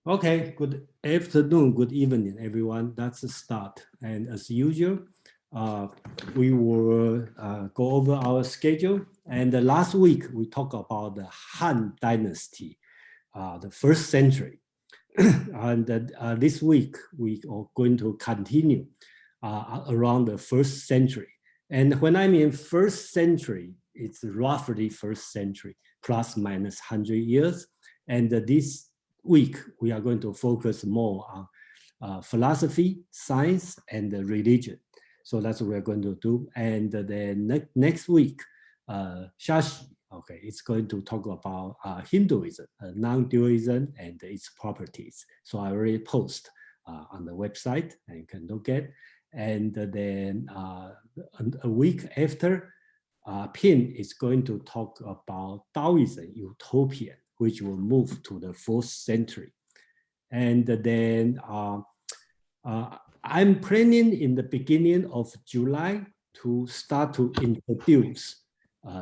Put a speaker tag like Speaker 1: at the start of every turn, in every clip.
Speaker 1: Okay, good afternoon, good evening, everyone. That's the start. And as usual, we will go over our schedule. And last week, we talked about the Han Dynasty, the first century. And this week, we are going to continue around the first century. And when I mean first century, it's roughly first century, plus minus 100 years. And this week, we are going to focus more on philosophy, science, and religion. So that's what we're going to do. And then next week, Shashi, okay, it's going to talk about Hinduism, non-dualism, and its properties. So I already post on the website, and you can look at. And then a week after, Pin is going to talk about Taoism, utopian, which will move to the 4th century. And then I'm planning in the beginning of July to start to introduce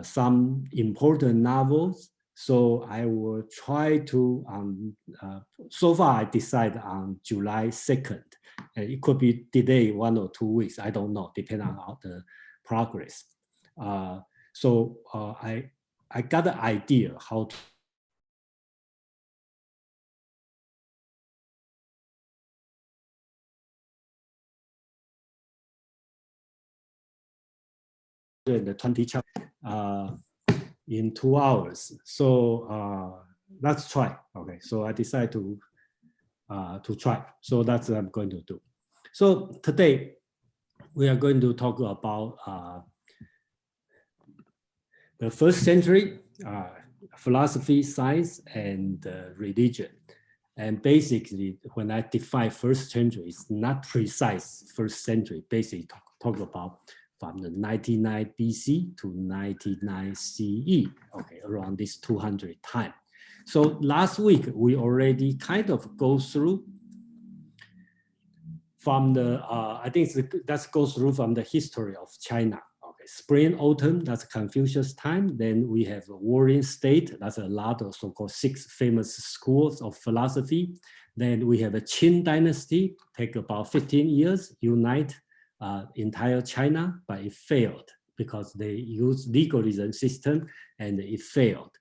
Speaker 1: some important novels. So I will try to, so far I decided on July 2nd. It could be delayed 1 or 2 weeks, I don't know, depending on the progress. So I got the idea how to the 20 chapters in 2 hours. So let's try. Okay, so I decided to try. So that's what I'm going to do. So today we are going to talk about the 1st century, philosophy, science, and religion. And basically, when I define 1st century, it's not precise 1st century. Basically, talk about from the 99 BC to 99 CE, okay, around this 200 time. So last week, we already kind of go through from the, I think that goes through from the history of China. Okay, spring, autumn, that's Confucius time. Then we have a warring state. That's a lot of so-called 6 famous schools of philosophy. Then we have a Qin Dynasty, take about 15 years, unite entire China, but it failed because they used legalism system and it failed.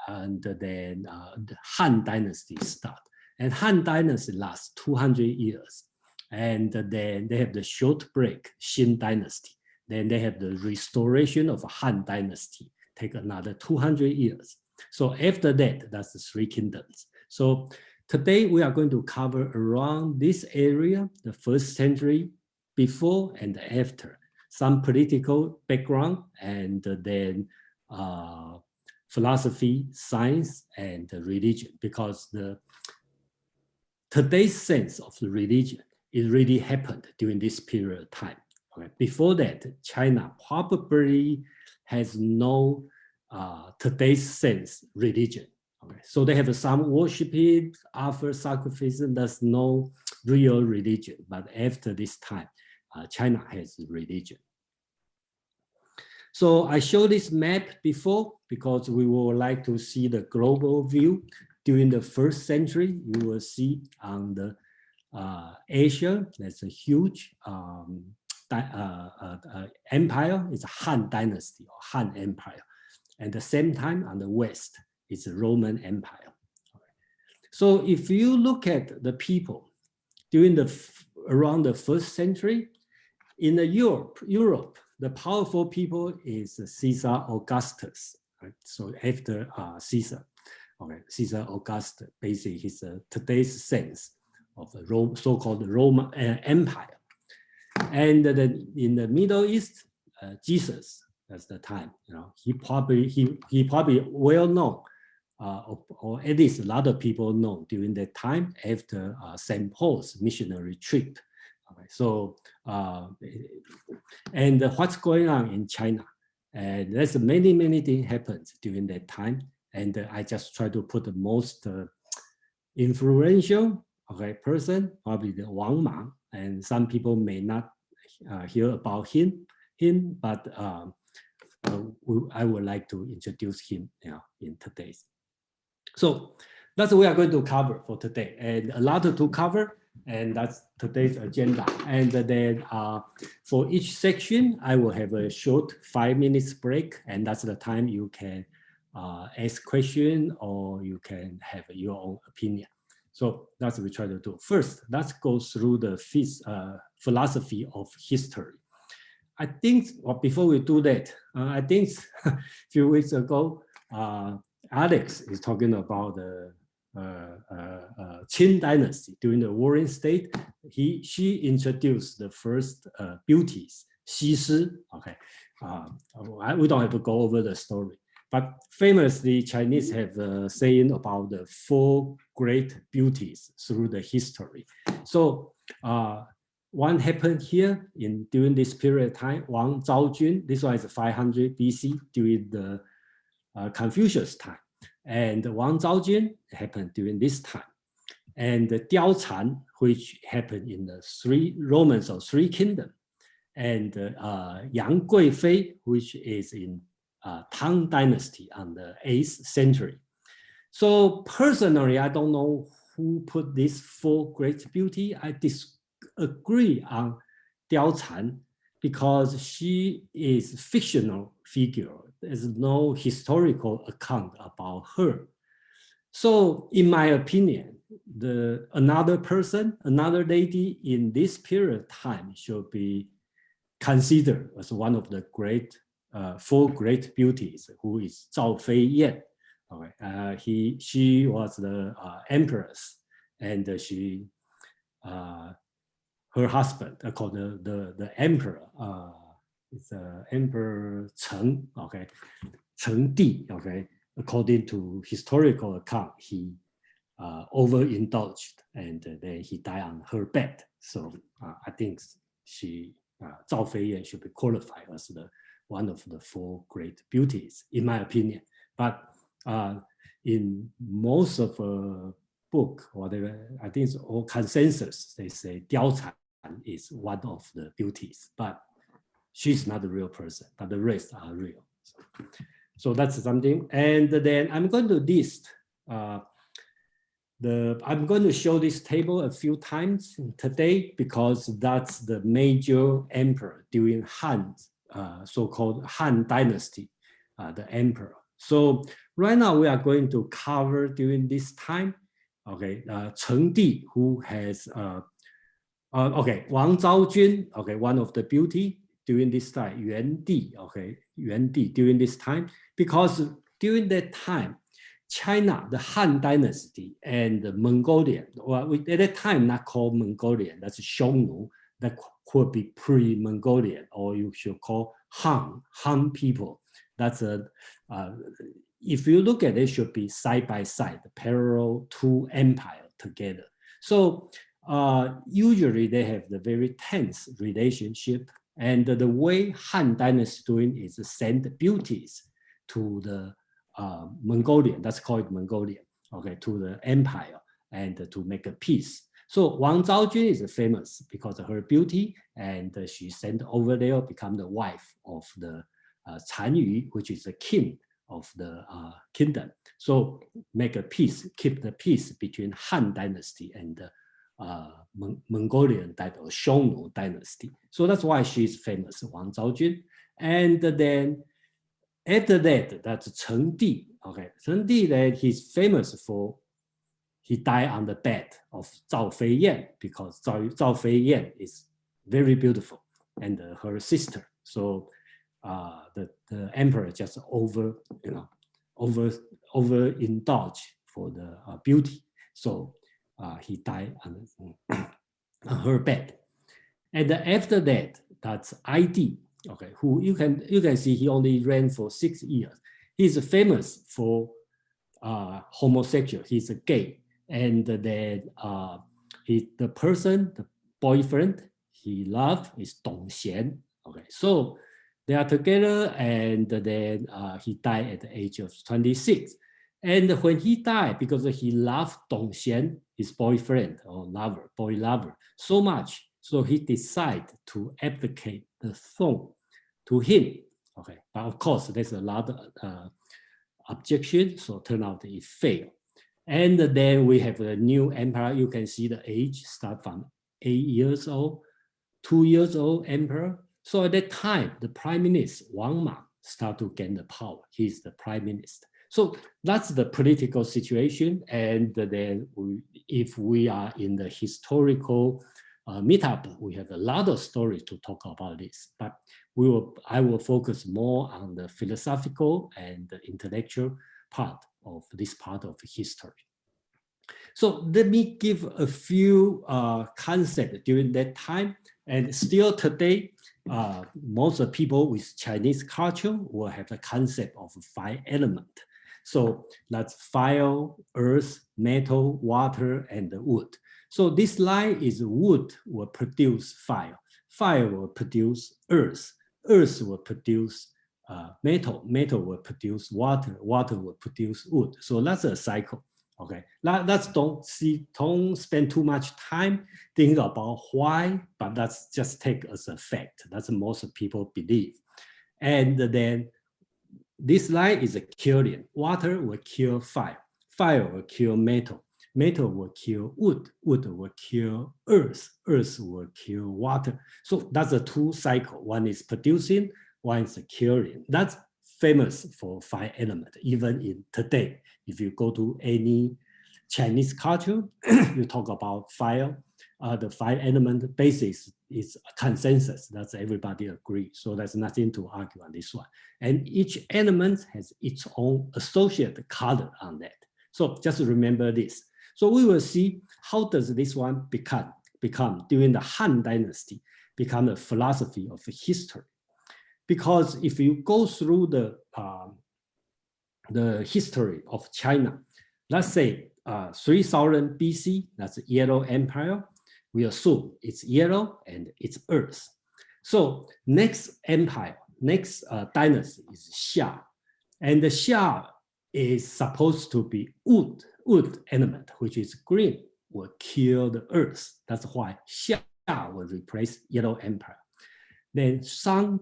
Speaker 1: And then the Han Dynasty start. And Han Dynasty lasts 200 years. And then they have the short break, Qin Dynasty. Then they have the restoration of Han Dynasty, take another 200 years. So after that, that's the 3 kingdoms. So today we are going to cover around this area, the 1st century, before and after, some political background, and then philosophy, science, and religion, because today's sense of the religion, it really happened during this period of time. Okay. Before that, China probably has no today's sense religion. Okay. So they have some worshiping, offer sacrifice, there's no real religion. But after this time, China has religion. So I showed this map before because we would like to see the global view. During the 1st century, you will see on the Asia, there's a huge empire. It's a Han Dynasty or Han Empire. At the same time, on the West, it's a Roman Empire. So if you look at the people during around the 1st century, in Europe, the powerful people is Caesar Augustus. Right? So after Caesar, okay, Caesar Augustus, basically he's today's sense of the so-called Roman Empire. And then in the Middle East, Jesus, that's the time. You know, he probably well known, or at least a lot of people know during that time after St. Paul's missionary trip. Okay, so and what's going on in China? And there's many things happened during that time. And I just try to put the most influential person, probably the Wang Mang, and some people may not hear about him, but I would like to introduce him in today's. So that's what we are going to cover for today, and a lot to cover, and that's today's agenda. And then for each section, I will have a short 5 minutes break, and that's the time you can ask questions or you can have your own opinion. So that's what we try to do. First, let's go through the philosophy of history. I think, well, before we do that, I think a few weeks ago, Alex is talking about the Qin Dynasty during the Warring State. She introduced the first beauties, 西施. Okay, we don't have to go over the story, but famously Chinese have a saying about the 4 great beauties through the history. So one happened here during this period of time. Wang Chong, this one is 500 BC during the Confucius time. And Wang Chong happened during this time. And the Diao Can, which happened in the 3 Romans or 3 kingdoms. And Yang Guifei, which is in Tang Dynasty on the 8th century. So personally, I don't know who put these 4 great beauty. I disagree on Diao Can because she is a fictional figure. There's no historical account about her. So in my opinion, another person, another lady in this period of time should be considered as one of the 4 great beauties, who is Zhao Fei Yan. Okay. She was the empress, and her husband, called the emperor, it's Emperor Cheng, okay, Cheng Di, okay. According to historical account, he overindulged, and then he died on her bed. So I think Zhao Fei Yan should be qualified as one of the 4 great beauties, in my opinion. But in most of book, whatever, I think it's all consensus. They say Diao Can is one of the beauties, but she's not a real person, but the rest are real. So that's something. And then I'm going to list I'm going to show this table a few times today because that's the major emperor during Han, so-called Han Dynasty, the emperor. So right now we are going to cover during this time, okay, Cheng Di, who has, okay, Wang Zhaojun, okay, one of the beauty during this time, Yuan Di, okay, Yuan Di during this time, because during that time, China, the Han Dynasty, and the Mongolian, well, at that time not called Mongolian, that's Xiongnu, that could be pre-Mongolian, or you should call Han people. That's if you look at it, should be side by side, parallel 2 empires together. So usually they have the very tense relationship, and the way Han Dynasty doing is to send beauties to the Mongolian, that's called Mongolian, okay, to the empire, and to make a peace. So Wang Zhaojun is famous because of her beauty, and she sent over there, become the wife of the Can Yu, which is the king of the kingdom. So make a peace, keep the peace between Han Dynasty and the Mongolian dynasty, or Xiongnu Dynasty. So that's why she's famous, Wang Zhaojun. And then after that, that's Cheng Di. Okay, Cheng Di, that he's famous for, he died on the bed of Zhao Fei Yan because Zhao Fei Yan is very beautiful, and her sister. So the emperor just overindulged for the beauty. So he died on her bed. And after that, that's ID. Okay, who you can see he only ran for 6 years. He's famous for homosexual. He's a gay, and then the person, the boyfriend he loved is Dong Xian. Okay, so they are together, and then he died at the age of 26. And when he died, because he loved Dong Xian, his boyfriend or lover, boy lover, so much, so he decided to abdicate the throne to him. Okay, but of course there's a lot of objection, so turn out it failed. And then we have a new empire. You can see the age start from 8 years old, 2 years old emperor. So at that time, the prime minister, Wang Ma, start to gain the power. He's the prime minister. So that's the political situation. And then if we are in the historical meetup, we have a lot of stories to talk about this. But I will focus more on the philosophical and the intellectual part of this part of history. So let me give a few concepts during that time. And still today, most of people with Chinese culture will have the concept of 5 elements. So that's fire, earth, metal, water, and wood. So this line is wood will produce fire. Fire will produce earth. Earth will produce metal. Metal will produce water. Water will produce wood. So that's a cycle. Okay, let's don't spend too much time thinking about why, but that's just take as a fact. That's most people believe. And then this line is a killing. Water will kill fire. Fire will kill metal. Metal will kill wood. Wood will kill earth. Earth will kill water. So that's a 2 cycle. One is producing, one is killing. That's famous for 5 elements, even in today. If you go to any Chinese culture, you talk about fire, the 5 element basis is a consensus. That's everybody agree. So there's nothing to argue on this one. And each element has its own associated color on that. So just remember this. So we will see how does this one become during the Han Dynasty, become a philosophy of history. Because if you go through the history of China, let's say 3000 BC, that's Yellow Empire. We assume it's yellow and it's earth. So next empire, next dynasty is Xia. And the Xia is supposed to be wood element, which is green, will kill the earth. That's why Xia will replace Yellow Empire. Then Shang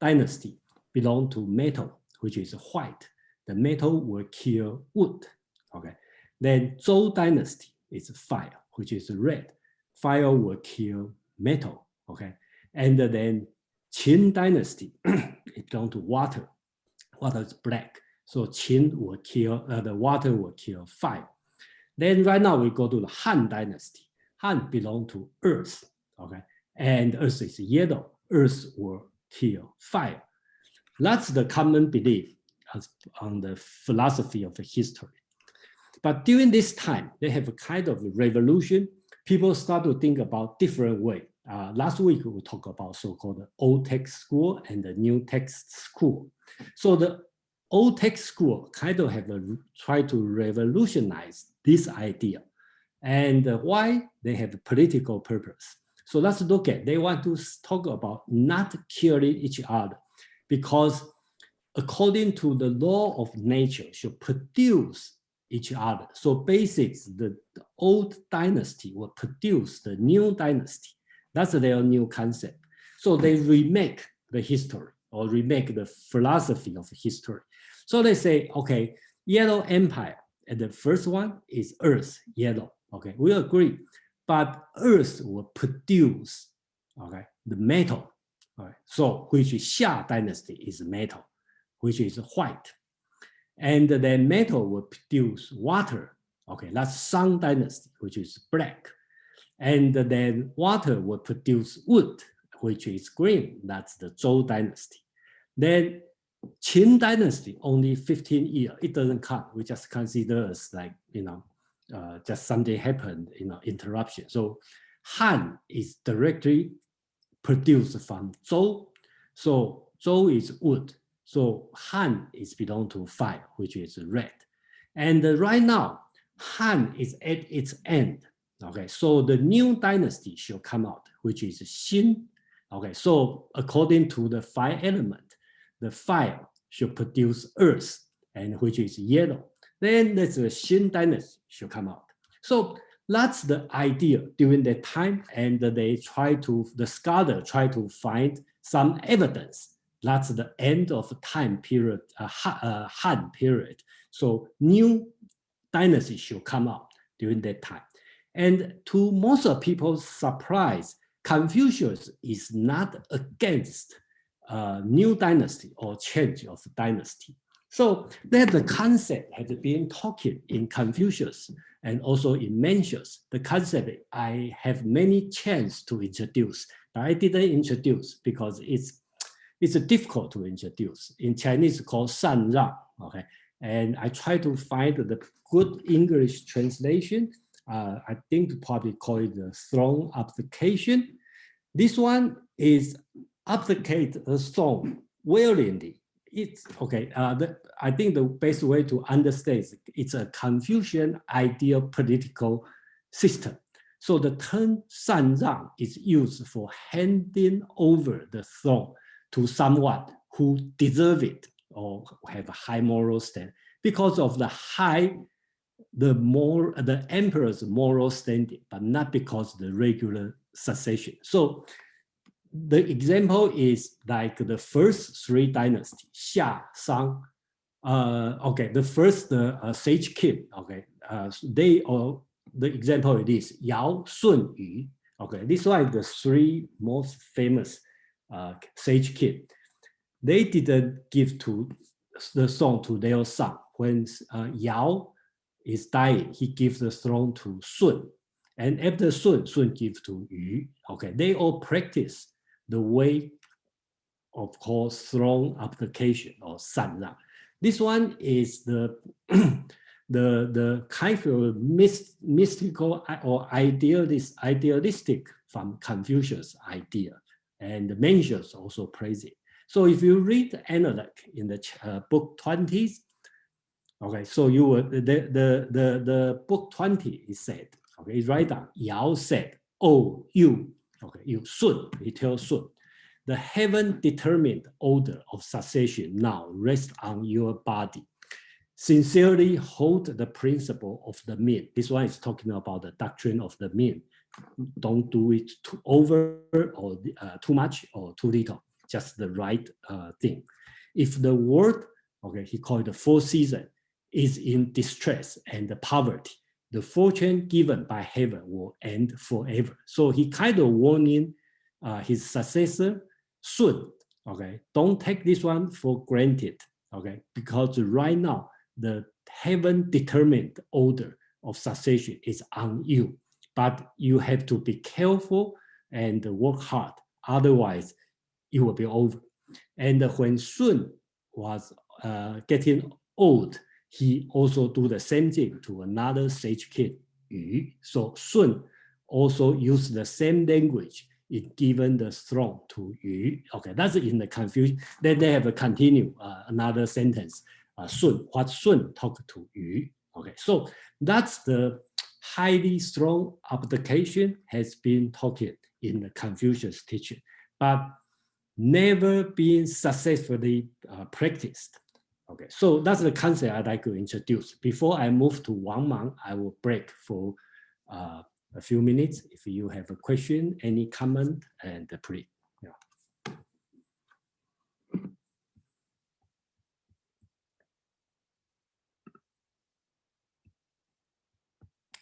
Speaker 1: Dynasty belong to metal, which is white. The metal will kill wood. Okay. Then Zhou Dynasty is fire, which is red. Fire will kill metal. Okay. And then Qin Dynasty, it belongs to water. Water is black. So Qin will kill, the water will kill fire. Then right now we go to the Han Dynasty. Han belongs to earth. Okay. And earth is yellow. Earth will kill fire. That's the common belief on the philosophy of history. But during this time, they have a kind of revolution. People start to think about different way. Last week, we talked about so-called old text school and the new text school. So the old text school kind of have tried to revolutionize this idea. And why? They have a political purpose. So let's look at, they want to talk about not killing each other, because according to the law of nature should produce each other. So basically, the old dynasty will produce the new dynasty. That's their new concept. So they remake the history or remake the philosophy of history. So they say, okay, Yellow Empire, and the first one is Earth, yellow. Okay, we agree. But Earth will produce, okay, the metal. All right. So which is Xia Dynasty is metal, which is white. And then metal will produce water. Okay, that's Shang Dynasty, which is black. And then water will produce wood, which is green. That's the Zhou Dynasty. Then Qin Dynasty, only 15 years. It doesn't count. We just consider as like, just something happened, interruption. So Han is directly produced from Zhou. So Zhou is wood. So Han is belong to fire, which is red. And right now, Han is at its end. Okay, so the new dynasty shall come out, which is Xin. Okay, so according to the 5 elements, the fire should produce earth, and which is yellow. Then there's the Qin Dynasty should come out. So that's the idea during that time, and the scholar try to find some evidence. That's the end of time period, Han period. So new dynasty should come out during that time. And to most of people's surprise, Confucius is not against new dynasty or change of dynasty. So that the concept has been talking in Confucius and also in Mencius. The concept I have many chance to introduce, but I didn't introduce because it's difficult to introduce. In Chinese, it's called 禅让, okay? And I try to find the good English translation. I think probably call it the throne abdication. This one is abdicate the throne willingly. It's okay. I think the best way to understand is it's a Confucian ideal political system. So the term 禅让 is used for handing over the throne to someone who deserve it or have a high moral stand because of the emperor's moral standing, but not because of the regular succession. So the example is like the first three dynasties, Xia, Shang, the first sage king, the example it is Yao, Sun, Yu. Okay, this one is the three most famous sage king. They didn't give to the throne to their son. When Yao is dying, he gives the throne to Sun. And after Sun gives to Yu. Okay, they all practice the way of course throne abdication or 禅让. This one is the kind of mystical or idealistic from Confucius idea, and Mencius also praise it. So if you read the analog in the book 20s, okay, so you will the book 20 is said, okay, it's right down. Yao said, "Oh, you." Okay, you Sun, he tells Sun, the heaven-determined order of succession now rests on your body. Sincerely hold the principle of the mean. This one is talking about the doctrine of the mean. Don't do it too over or too much or too little, just the right thing. If the world, okay, he called it the fourth season, is in distress and poverty, the fortune given by heaven will end forever. So he kind of warning his successor, Sun, okay, don't take this one for granted, okay, because right now the heaven-determined order of succession is on you, but you have to be careful and work hard, otherwise it will be over. And when Sun was getting old, he also do the same thing to another sage king, Yu. So Sun also used the same language in giving the throne to Yu. Okay, that's in the Confucius. Then they have a continue another sentence. Sun, what Sun talked to Yu. Okay, so that's the highly strong abdication has been taught in the Confucius teaching, but never been successfully practiced. Okay, so that's the concept I'd like to introduce. Before I move to Wang Mang, I will break for a few minutes. If you have a question, any comment, and please. Yeah.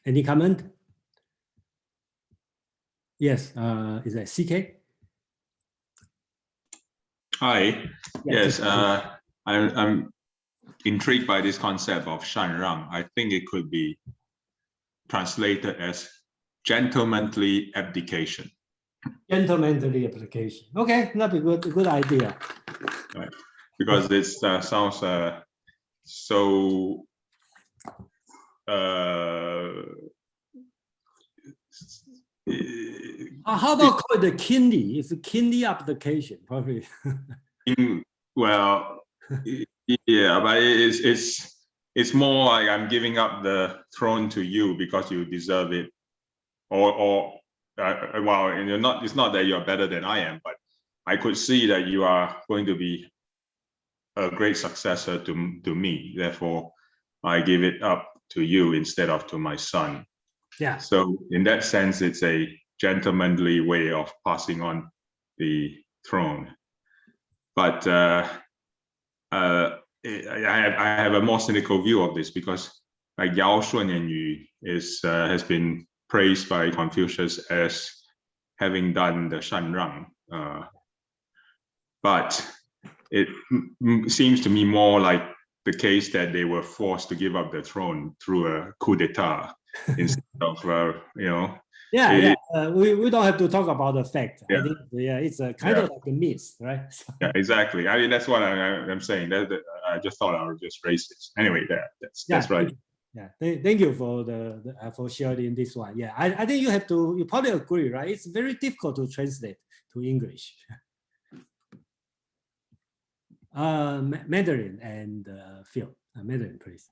Speaker 1: Any comment? Yes, is that CK?
Speaker 2: Hi, yes, I'm intrigued by this concept of 禅让. I think it could be translated as gentlemanly abdication.
Speaker 1: Gentlemanly abdication. Okay, that'd be good idea.
Speaker 2: Right, because this sounds so
Speaker 1: how about call it the Qin? It's a Qin abdication, probably.
Speaker 2: Well, yeah, but it's more like I'm giving up the throne to you because you deserve it, or well, and you're not. It's not that you're better than I am, but I could see that you are going to be a great successor to me. Therefore, I give it up to you instead of to my son.
Speaker 1: Yeah.
Speaker 2: So in that sense, it's a gentlemanly way of passing on the throne. But I have a more cynical view of this, because like Yao Shun and Yu has been praised by Confucius as having done the Shanrang, but it seems to me more like the case that they were forced to give up the throne through a coup d'état instead of
Speaker 1: we don't have to talk about the fact.
Speaker 2: Yeah.
Speaker 1: I think it's a kind of like a myth, right?
Speaker 2: Yeah, exactly. I mean, that's what I'm saying. That I just thought I would just raise this. Anyway, that's right.
Speaker 1: Thank you for for sharing this one. Yeah, I think you probably agree, right? It's very difficult to translate to English. Mandarin and Phil. Mandarin, please.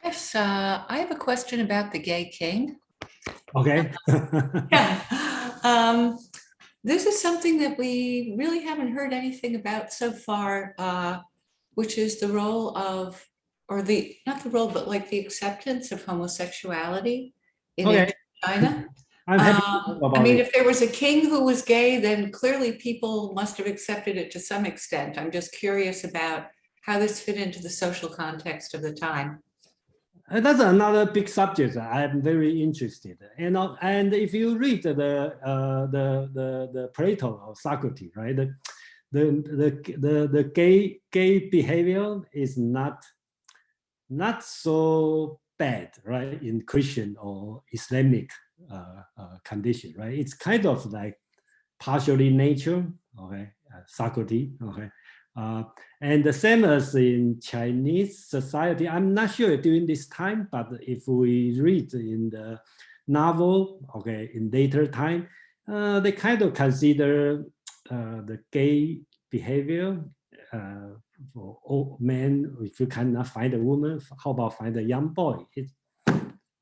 Speaker 3: Yes, I have a question about the gay king.
Speaker 1: Okay.
Speaker 3: Yeah. This is something that we really haven't heard anything about so far, which is the role of, or not the role, but like the acceptance of homosexuality in ancient China.
Speaker 1: I'm happy to talk about
Speaker 3: I mean,
Speaker 1: it.
Speaker 3: if there was a king who was gay, then clearly people must have accepted it to some extent. I'm just curious about how this fit into the social context of the time.
Speaker 1: That's another big subject I'm very interested in. And if you read the Plato or Socrates, right, the gay behavior is not so bad, right, in Christian or Islamic condition, right? It's kind of like partially nature, okay, Socrates, okay. And the same as in Chinese society, I'm not sure during this time, but if we read in the novel, okay, in later time, they kind of consider the gay behavior for old men. If you cannot find a woman, how about find a young boy?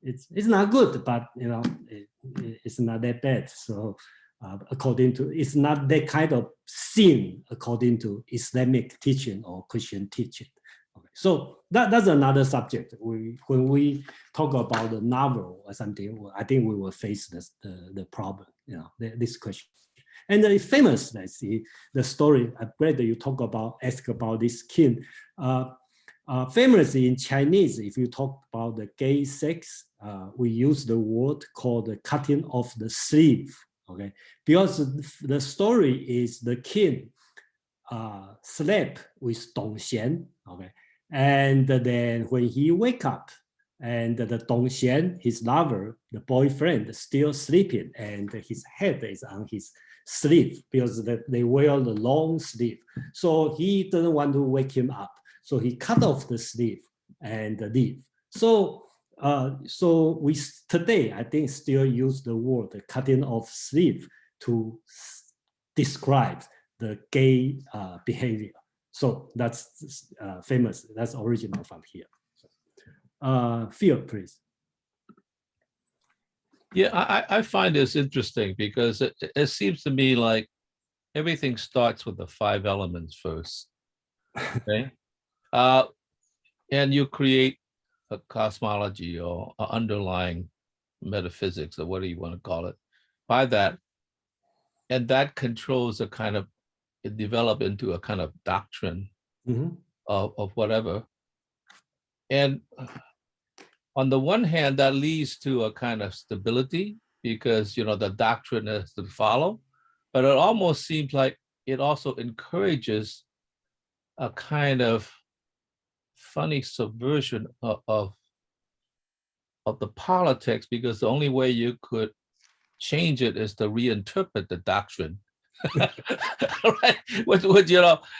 Speaker 1: It's not good, but it's not that bad. So according to, it's not that kind of sin according to Islamic teaching or Christian teaching. Okay. So that's another subject. When we talk about the novel or something, I think we will face the problem, this question. And it's famous, let's see, the story, I'm glad that you ask about this Qin. Famously in Chinese, if you talk about the gay sex, we use the word called the cutting of the sleeve, okay? Because the story is the king slept with Dong Xian, okay? And then when he wake up, and the Dong Xian, his lover, the boyfriend, still sleeping, and his head is on his sleeve because they wear the long sleeve. So he doesn't want to wake him up. So he cut off the sleeve and leave. So we today, I think, still use the word cutting off sleeve to describe the gay behavior. So that's famous. That's original from here. Phil, please.
Speaker 4: Yeah, I find this interesting because it seems to me like everything starts with the 5 elements first. Okay. And you create a cosmology or underlying metaphysics or whatever you want to call it by that. And that controls a kind of, it developed into a kind of doctrine of whatever. And on the one hand, that leads to a kind of stability because, the doctrine has to follow, but it almost seems like it also encourages a kind of funny subversion of the politics, because the only way you could change it is to reinterpret the doctrine. Right?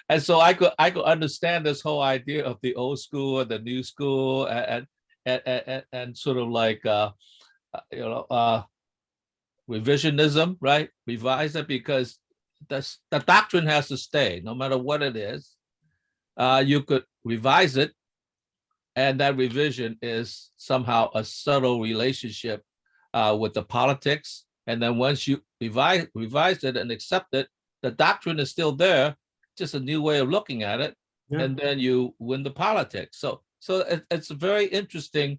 Speaker 4: And so I could understand this whole idea of the old school and the new school and sort of like revisionism, right? Revise it because the doctrine has to stay no matter what it is. You could revise it, and that revision is somehow a subtle relationship with the politics. And then once you revise it and accept it, the doctrine is still there, just a new way of looking at it. Yeah. And then you win the politics. So it's a very interesting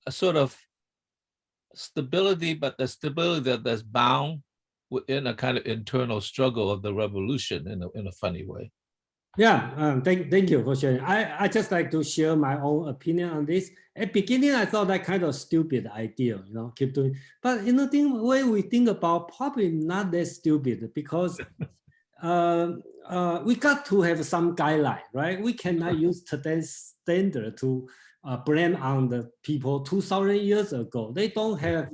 Speaker 4: sort of stability, but the stability that's bound within a kind of internal struggle of the revolution in a funny way.
Speaker 1: Yeah, thank you for sharing. I just like to share my own opinion on this. At beginning, I thought that kind of stupid idea, keep doing. But the way we think about probably not that stupid because we got to have some guideline, right? We cannot use today's standard to blame on the people 2,000 years ago. They don't have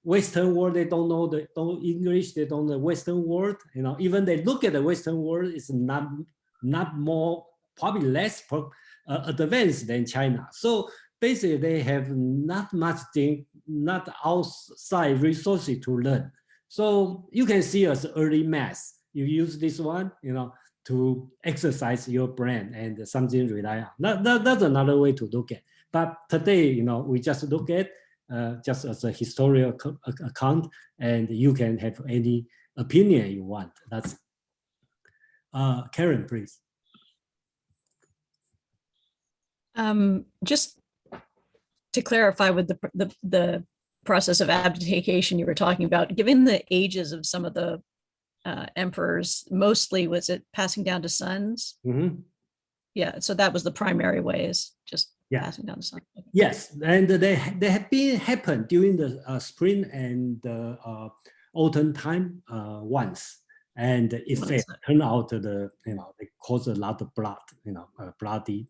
Speaker 1: Western world, they don't know English, they don't know Western world. Even they look at the Western world, it's not more, probably less advanced than China. So basically, they have not much thing, not outside resources to learn. So you can see as early math. You use this one, to exercise your brain and something rely on. That's another way to look at. But today, we just look at just as a historical account, and you can have any opinion you want. That's Karen, please.
Speaker 5: Just to clarify with the process of abdication you were talking about, given the ages of some of the emperors, mostly was it passing down to sons?
Speaker 1: Mm-hmm.
Speaker 5: Yeah, so that was the primary way, is just passing down to sons.
Speaker 1: Yes, and they have been happened during the spring and the autumn time once, and it turned out they caused a lot of blood, bloody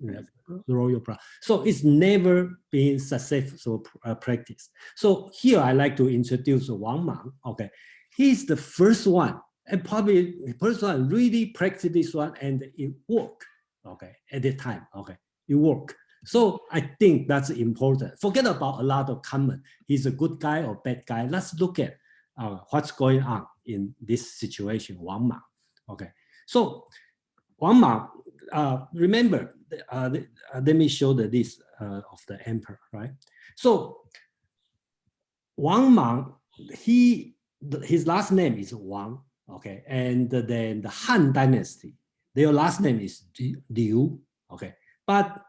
Speaker 1: royal blood. So it's never been successful practice. So here I like to introduce Wang Mang. Okay, he's the first one, and probably the first one really practiced this one, and it worked. Okay, at the time, okay, it worked. So I think that's important. Forget about a lot of comment. He's a good guy or bad guy. Let's look at what's going on in this situation, Wang Mang. Okay, so Wang Mang, remember, let me show the list of the emperor, right? So Wang Mang, his last name is Wang, okay, and then the Han Dynasty, their last name is Liu, okay, but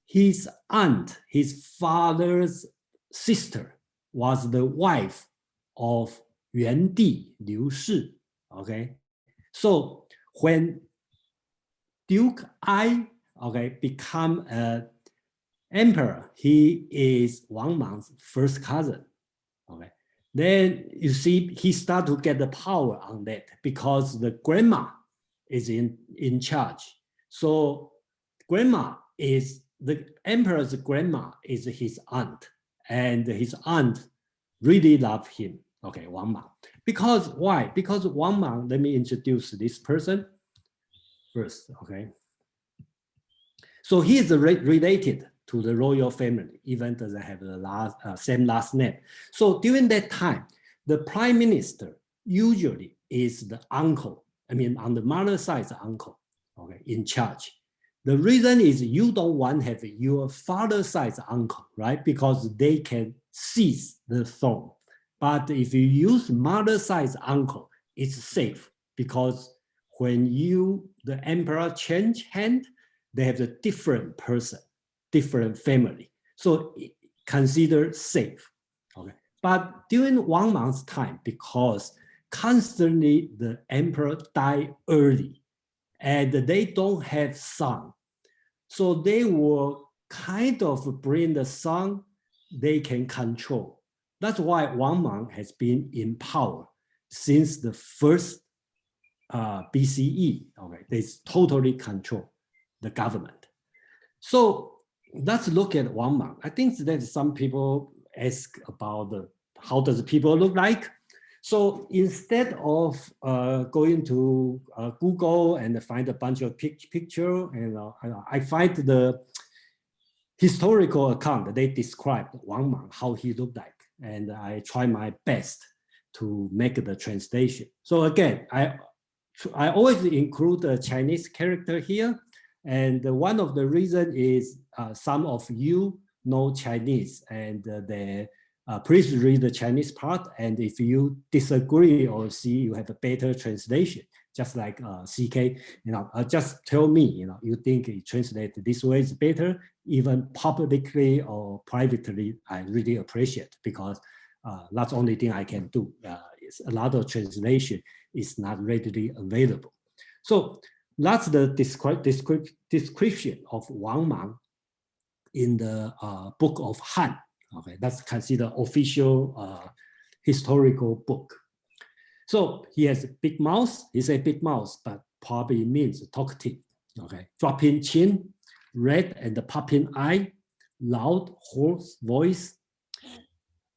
Speaker 1: his aunt, his father's sister, was the wife of Yuan Di Liu Shi. Okay, so when Duke Ai, okay, become an emperor, he is Wang Mang's first cousin. Okay, then you see he start to get the power on that because the grandma is in charge. So grandma is the emperor's grandma is his aunt, and his aunt really loved him. Okay, Wang Mang. Because why? Because Wang Mang, let me introduce this person first. Okay, so he is related to the royal family, even doesn't have the same last name. So during that time, the prime minister usually is the uncle. I mean, on the mother's side, the uncle. Okay, in charge. The reason is you don't want to have your father's side uncle, right? Because they can seize the throne. But if you use mother's side uncle, it's safe because when the emperor change hand, they have a different person, different family. So consider safe. Okay. But during Wang Mang's time, because constantly the emperor died early and they don't have son, so they will kind of bring the son they can control. That's why Wang Mang has been in power since the first BCE. Okay, they totally control the government. So let's look at Wang Mang. I think that some people ask about how does people look like. So instead of going to Google and find a bunch of picture, I find the historical account. They described Wang Mang, how he looked like, and I try my best to make the translation. So again, I always include a Chinese character here, and one of the reasons is some of you know Chinese, and please read the Chinese part, and if you disagree or see you have a better translation, just like CK, just tell me, you think it translated this way is better, even publicly or privately, I really appreciate, because that's the only thing I can do. A lot of translation is not readily available. So That's the description of Wang Mang in the book of Han. Okay, that's considered official historical book. So he has a big mouth. He say big mouth, but probably means talkative. Okay, dropping chin, red and popping eye, loud, hoarse voice.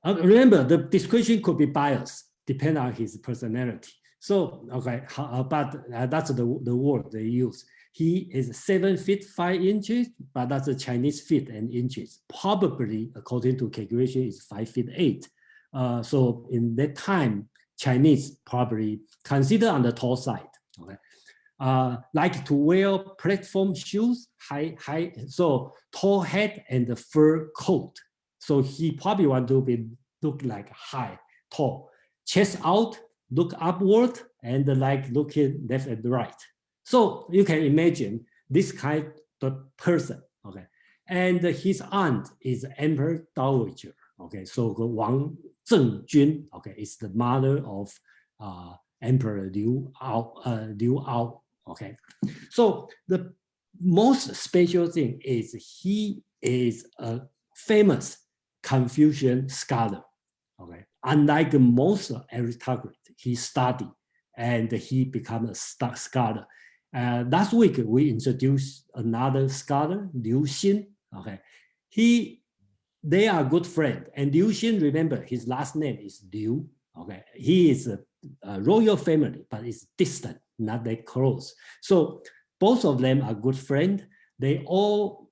Speaker 1: Remember, the description could be biased, depending on his personality. So, okay, but that's the word they use. He is 7 feet 5 inches, but that's the Chinese feet and inches. Probably, according to calculation, is 5 feet 8. So in that time, Chinese probably considered on the tall side. Okay, like to wear platform shoes, high, so tall hat and the fur coat. So he probably want to look like high, tall, chest out, look upward, and like looking left and right. So you can imagine this kind of person, okay? And his aunt is Emperor Dowager, okay? So Wang Zhengjun, okay, is the mother of Emperor Liu Ao, okay? So the most special thing is he is a famous Confucian scholar, okay? Unlike most aristocrats, he studied and he became a scholar. Last week, we introduced another scholar, Liu Xin, okay? They are good friends. And Liu Xin, remember, his last name is Liu, okay? He is a royal family, but it's distant, not that close. So both of them are good friends. They all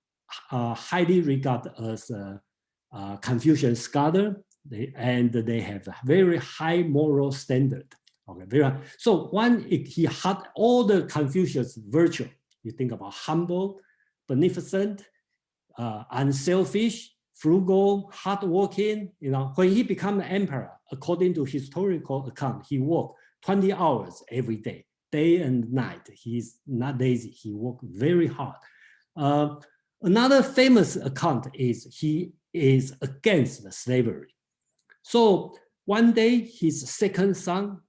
Speaker 1: are highly regarded as Confucian scholar, and they have a very high moral standard. Okay, so one, he had all the Confucius virtue. You think about humble, beneficent, unselfish, frugal, hardworking. You know, when he became emperor, according to historical account, he worked 20 hours every day, day and night. He's not lazy. He worked very hard. Another famous account is he is against the slavery. So one day, his second son,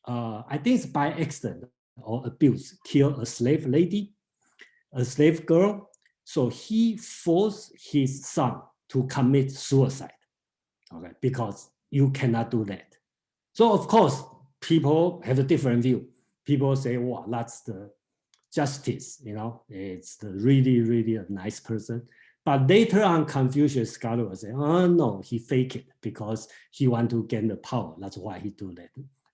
Speaker 1: I think it's by accident or abuse, killed a slave lady, a slave girl. So he forced his son to commit suicide, okay, because you cannot do that. So of course, people have a different view. People say, wow, that's the justice, you know, it's the really, really a nice person. But later on, Confucius scholar will say, oh no, he faked it because he want to gain the power. That's why he do that.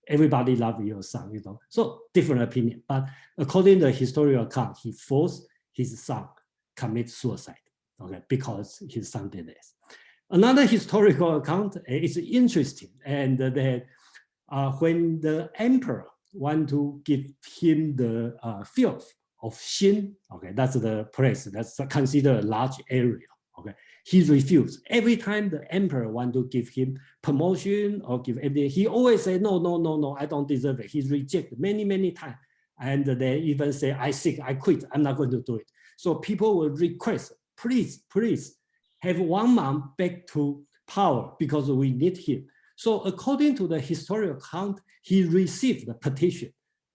Speaker 1: Everybody love your son, you know. So different opinion. But according to the historical account, he forced his son commit suicide, okay, because his son did this. Another historical account is interesting, and that when the emperor want to give him the field of Xin, okay, that's the place that's considered a large area, okay. He refused. Every time the emperor want to give him promotion or give everything, he always say, no, no, no, no, I don't deserve it. He's rejected many, many times. And they even say, I sick, I quit, I'm not going to do it. So people will request, please, please have Wang Mang back to power because we need him. So according to the historical account, he received the petition.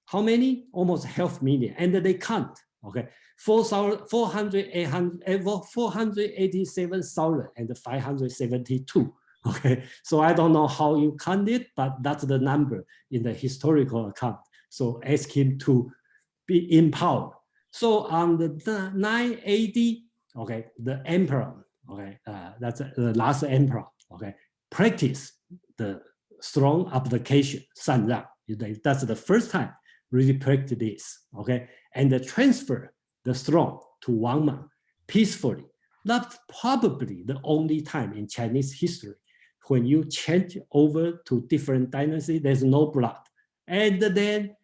Speaker 1: How many? Almost 500,000, and they can't, okay? 487,572, okay? So I don't know how you count it, but that's the number in the historical account. So ask him to be in power. So on the 980, okay, the emperor, okay, that's the last emperor, okay, practice the strong application, 禅让. That's the first time really practice this, okay, and the transfer the throne to Wang Mang peacefully. That's probably the only time in Chinese history when you change over to different dynasty, there's no blood. And then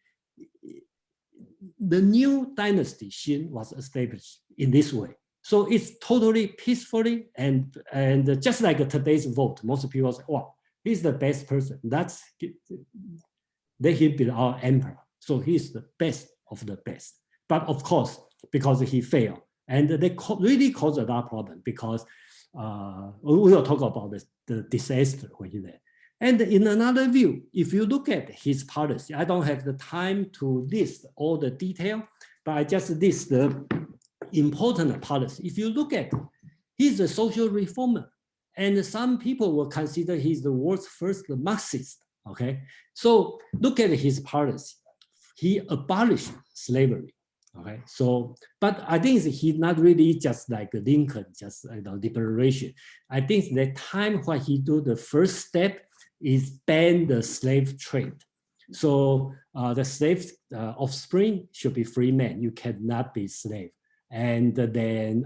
Speaker 1: the new dynasty, Qin, was established in this way. So it's totally peacefully, and just like today's vote, most people say, well, he's the best person. Let him be our emperor. So he's the best of the best. But of course, because he failed, and they really caused a lot of problem because we will talk about the disaster when he did. And in another view, if you look at his policy, I don't have the time to list all the detail, but I just list the important policy. If you look at, he's a social reformer, and some people will consider he's the world's first Marxist. Okay, so look at his policy. He abolished slavery. Okay, so but I think he's not really just like Lincoln, just liberation. I think the time when he do the first step is ban the slave trade. So the slave offspring should be free men. You cannot be slave, and then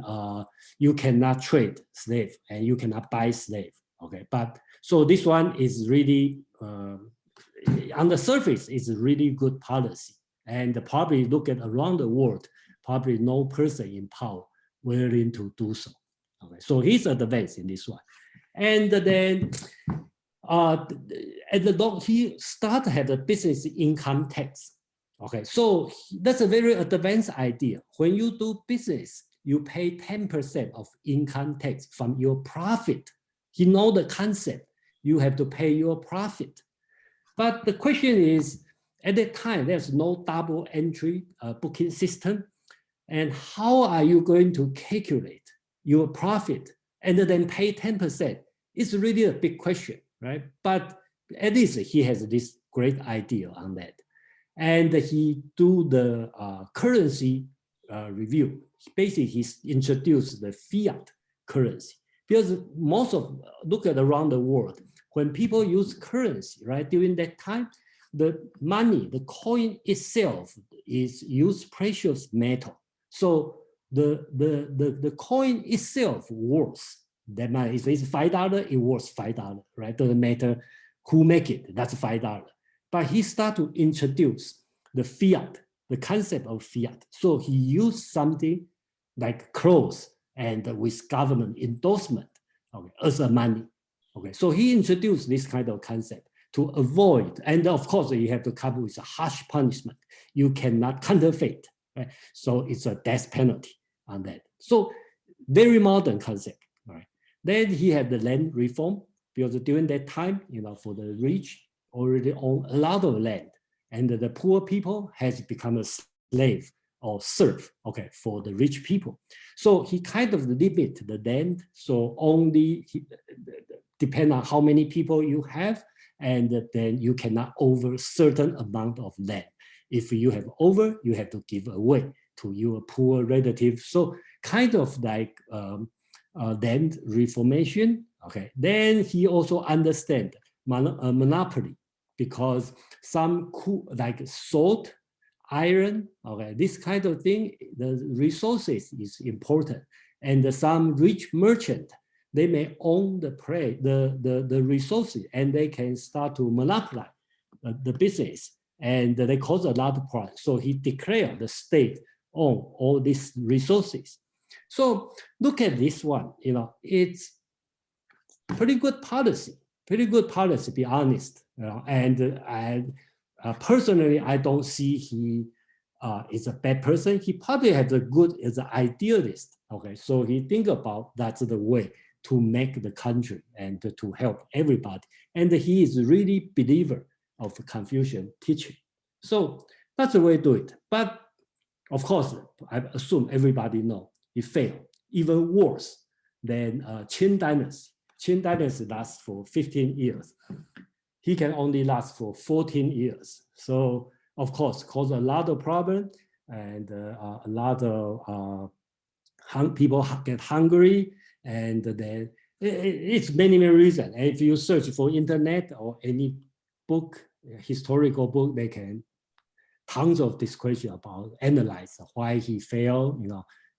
Speaker 1: you cannot trade slave, and you cannot buy slave. Okay, but so this one is really on the surface is really good policy, and probably look at around the world, probably no person in power willing to do so. Okay, so he's advanced in this one, and then. He started have a business income tax. Okay, so that's a very advanced idea. When you do business, you pay 10% of income tax from your profit. He know the concept. You have to pay your profit. But the question is, at that time, there's no double entry booking system. And how are you going to calculate your profit and then pay 10%? It's really a big question. Right, but at least he has this great idea on that, and he do the currency review. Basically, he introduced the fiat currency, because most of look at around the world when people use currency, right, during that time, the money, the coin itself is used precious metal, so the coin itself worth. That money, if it's $5, it was $5, right? Doesn't matter who make it, that's $5. But he started to introduce the fiat, the concept of fiat. So he used something like clothes and with government endorsement, okay, as a money. Okay, so he introduced this kind of concept to avoid, and of course you have to come with a harsh punishment. You cannot counterfeit, right? So it's a death penalty on that. So very modern concept, right? Then he had the land reform, because during that time, for the rich already own a lot of land, and the poor people has become a slave or serf, okay, for the rich people. So he kind of limit the land, so only depend on how many people you have, and then you cannot over certain amount of land. If you have over, you have to give away to your poor relatives. So kind of like land reformation. Okay, then he also understand monopoly, because some like salt, iron, okay, this kind of thing, the resources is important, and some rich merchant, they may own the resources, and they can start to monopolize the business, and they cause a lot of problems. So he declared the state own all these resources. So look at this one, it's pretty good policy, to be honest. And personally, I don't see he is a bad person. He probably has a good as an idealist. Okay, so he think about that's the way to make the country and to help everybody. And he is really believer of Confucian teaching. So that's the way to do it. But of course, I assume everybody know he failed. Even worse than Qin Dynasty. Qin Dynasty lasts for 15 years. He can only last for 14 years. So of course, cause a lot of problem, and a lot of people get hungry, and then it's many reasons. And if you search for internet or any book, historical book, they can tons of discussion about analyze why he failed.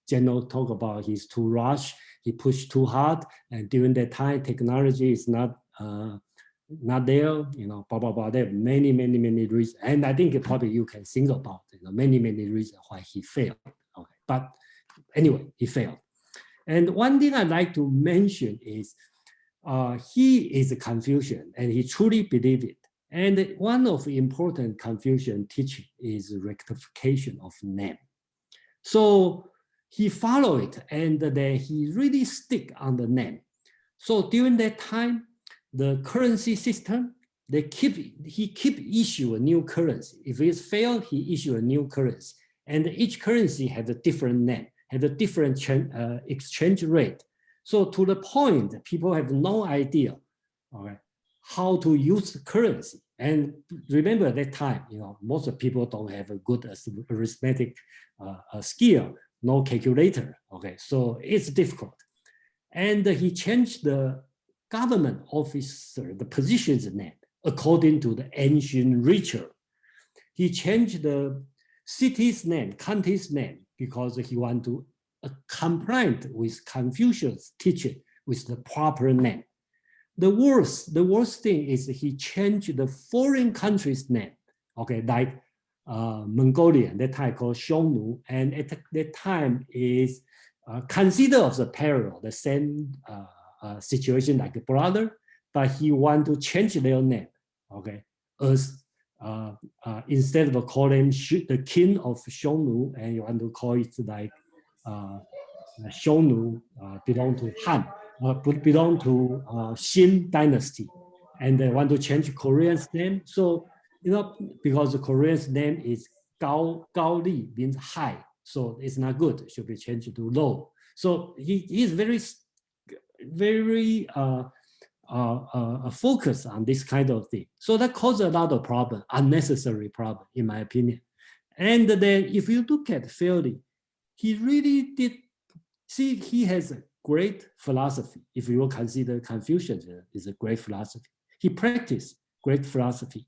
Speaker 1: General talk about he's too rushed, he pushed too hard, and during that time technology is not there, blah blah blah. There are many reasons, and I think probably you can think about many reasons why he failed. Okay, but anyway, he failed. And one thing I'd like to mention is he is a Confucian, and he truly believed it. And one of the important Confucian teaching is rectification of name. So he followed it, and then he really stick on the name. So during that time, the currency system, he keep issue a new currency. If it failed, he issue a new currency. And each currency has a different name, has a different exchange rate. So to the point, people have no idea, okay, how to use currency. And remember at that time, most people don't have a good arithmetic skill, no calculator, okay, so it's difficult. And he changed the government officer, the position's name, according to the ancient ritual. He changed the city's name, county's name, because he wanted to compliant with Confucius' teaching with the proper name. The worst thing is he changed the foreign country's name, okay, like Mongolian, that time called Xiongnu, and at that time is considered as a parallel, the same situation like a brother, but he want to change their name, okay, as instead of calling the king of Xiongnu, and you want to call it like Xiongnu belong to Han, belong to Qin Dynasty, and they want to change Korean's name. So, because the Korean's name is Gao Li, means high, so it's not good. It should be changed to low. So he is very focused on this kind of thing. So that caused a lot of problem, unnecessary problem, in my opinion. And then if you look at fairly, he really did see he has a great philosophy. If you will consider Confucianism is a great philosophy, he practiced great philosophy.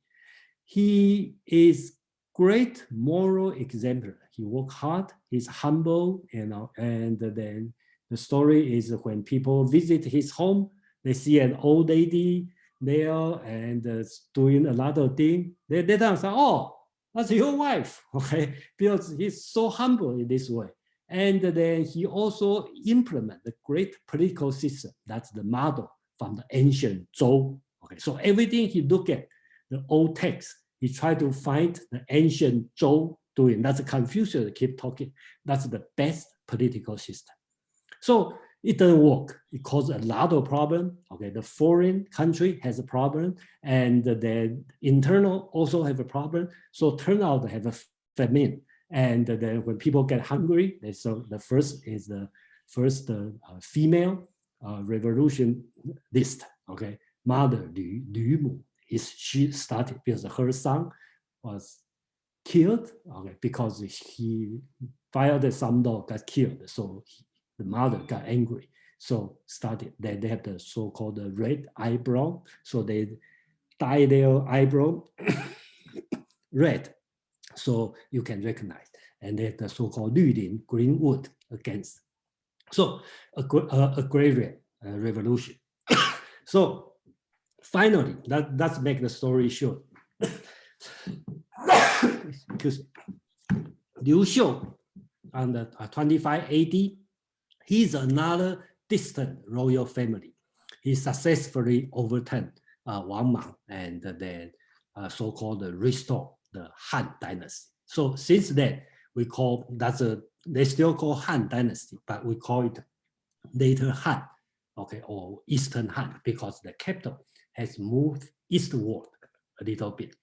Speaker 1: He is great moral exemplar. He worked hard. He's humble, and then the story is when people visit his home, they see an old lady there and doing a lot of things. They don't say, "Oh, that's your wife," okay? Because he's so humble in this way. And then he also implement the great political system. That's the model from the ancient Zhou. Okay, so everything he look at the old text, he tried to find the ancient Zhou doing. That's Confucius keep talking. That's the best political system. So it doesn't work. It caused a lot of problem. Okay, the foreign country has a problem, and the internal also have a problem. So turn out to have a famine. And then when people get hungry, so the first is the female revolutionist. Okay, mother Lu Mu she started because her son was killed. Okay, because he fired some dog, got killed. So the mother got angry. So started. They have the so-called red eyebrow. So they dye their eyebrow red, so you can recognize. And they have the so-called Lulin, green wood, against. So agrarian revolution. So finally, let's make the story short. Because Liu Xiu, on the 25 AD, he's another distant royal family. He successfully overturned Wang Mang and then so-called restore the Han Dynasty. So since then, we call they still call Han Dynasty, but we call it Later Han, okay, or Eastern Han, because the capital has moved eastward a little bit.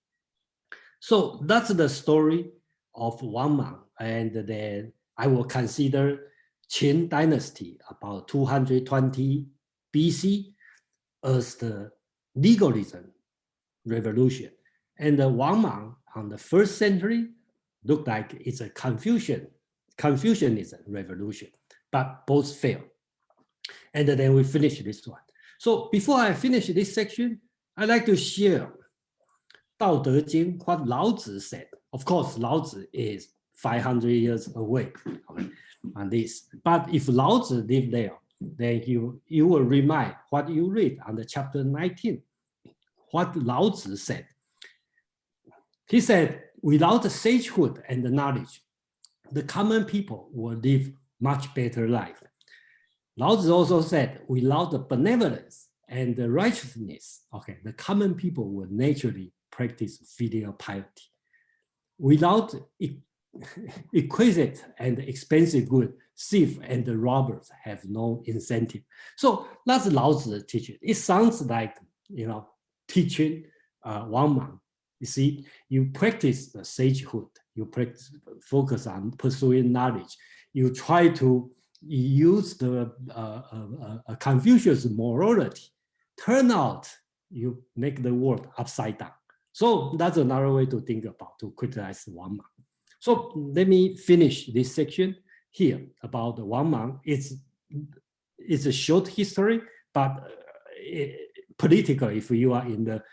Speaker 1: So that's the story of Wang Mang, and then I will consider Qin Dynasty about 220 BC as the legalism revolution, and the Wang Mang on the 1st century looked like it's a Confucianism revolution, but both failed. And then we finish this one. So before I finish this section, I'd like to share Dao De Jing, what Lao Tzu said. Of course, Lao Tzu is 500 years away on this. But if Lao Tzu lived there, then you will remind what you read on the chapter 19, what Lao Tzu said. He said, without the sagehood and the knowledge, the common people will live much better life. Lao Tzu also said, without the benevolence and the righteousness, okay, the common people will naturally practice filial piety. Without exquisite and expensive good, thief and the robbers have no incentive. So that's Lao Tzu's teaching. It sounds like, teaching Wang Mang. You see, you practice the sagehood, you focus on pursuing knowledge. You try to use the Confucius morality. Turn out you make the world upside down. So that's another way to think about, to criticize Wang Mang. So let me finish this section here about Wang Mang. It's a short history, but political, if you are in the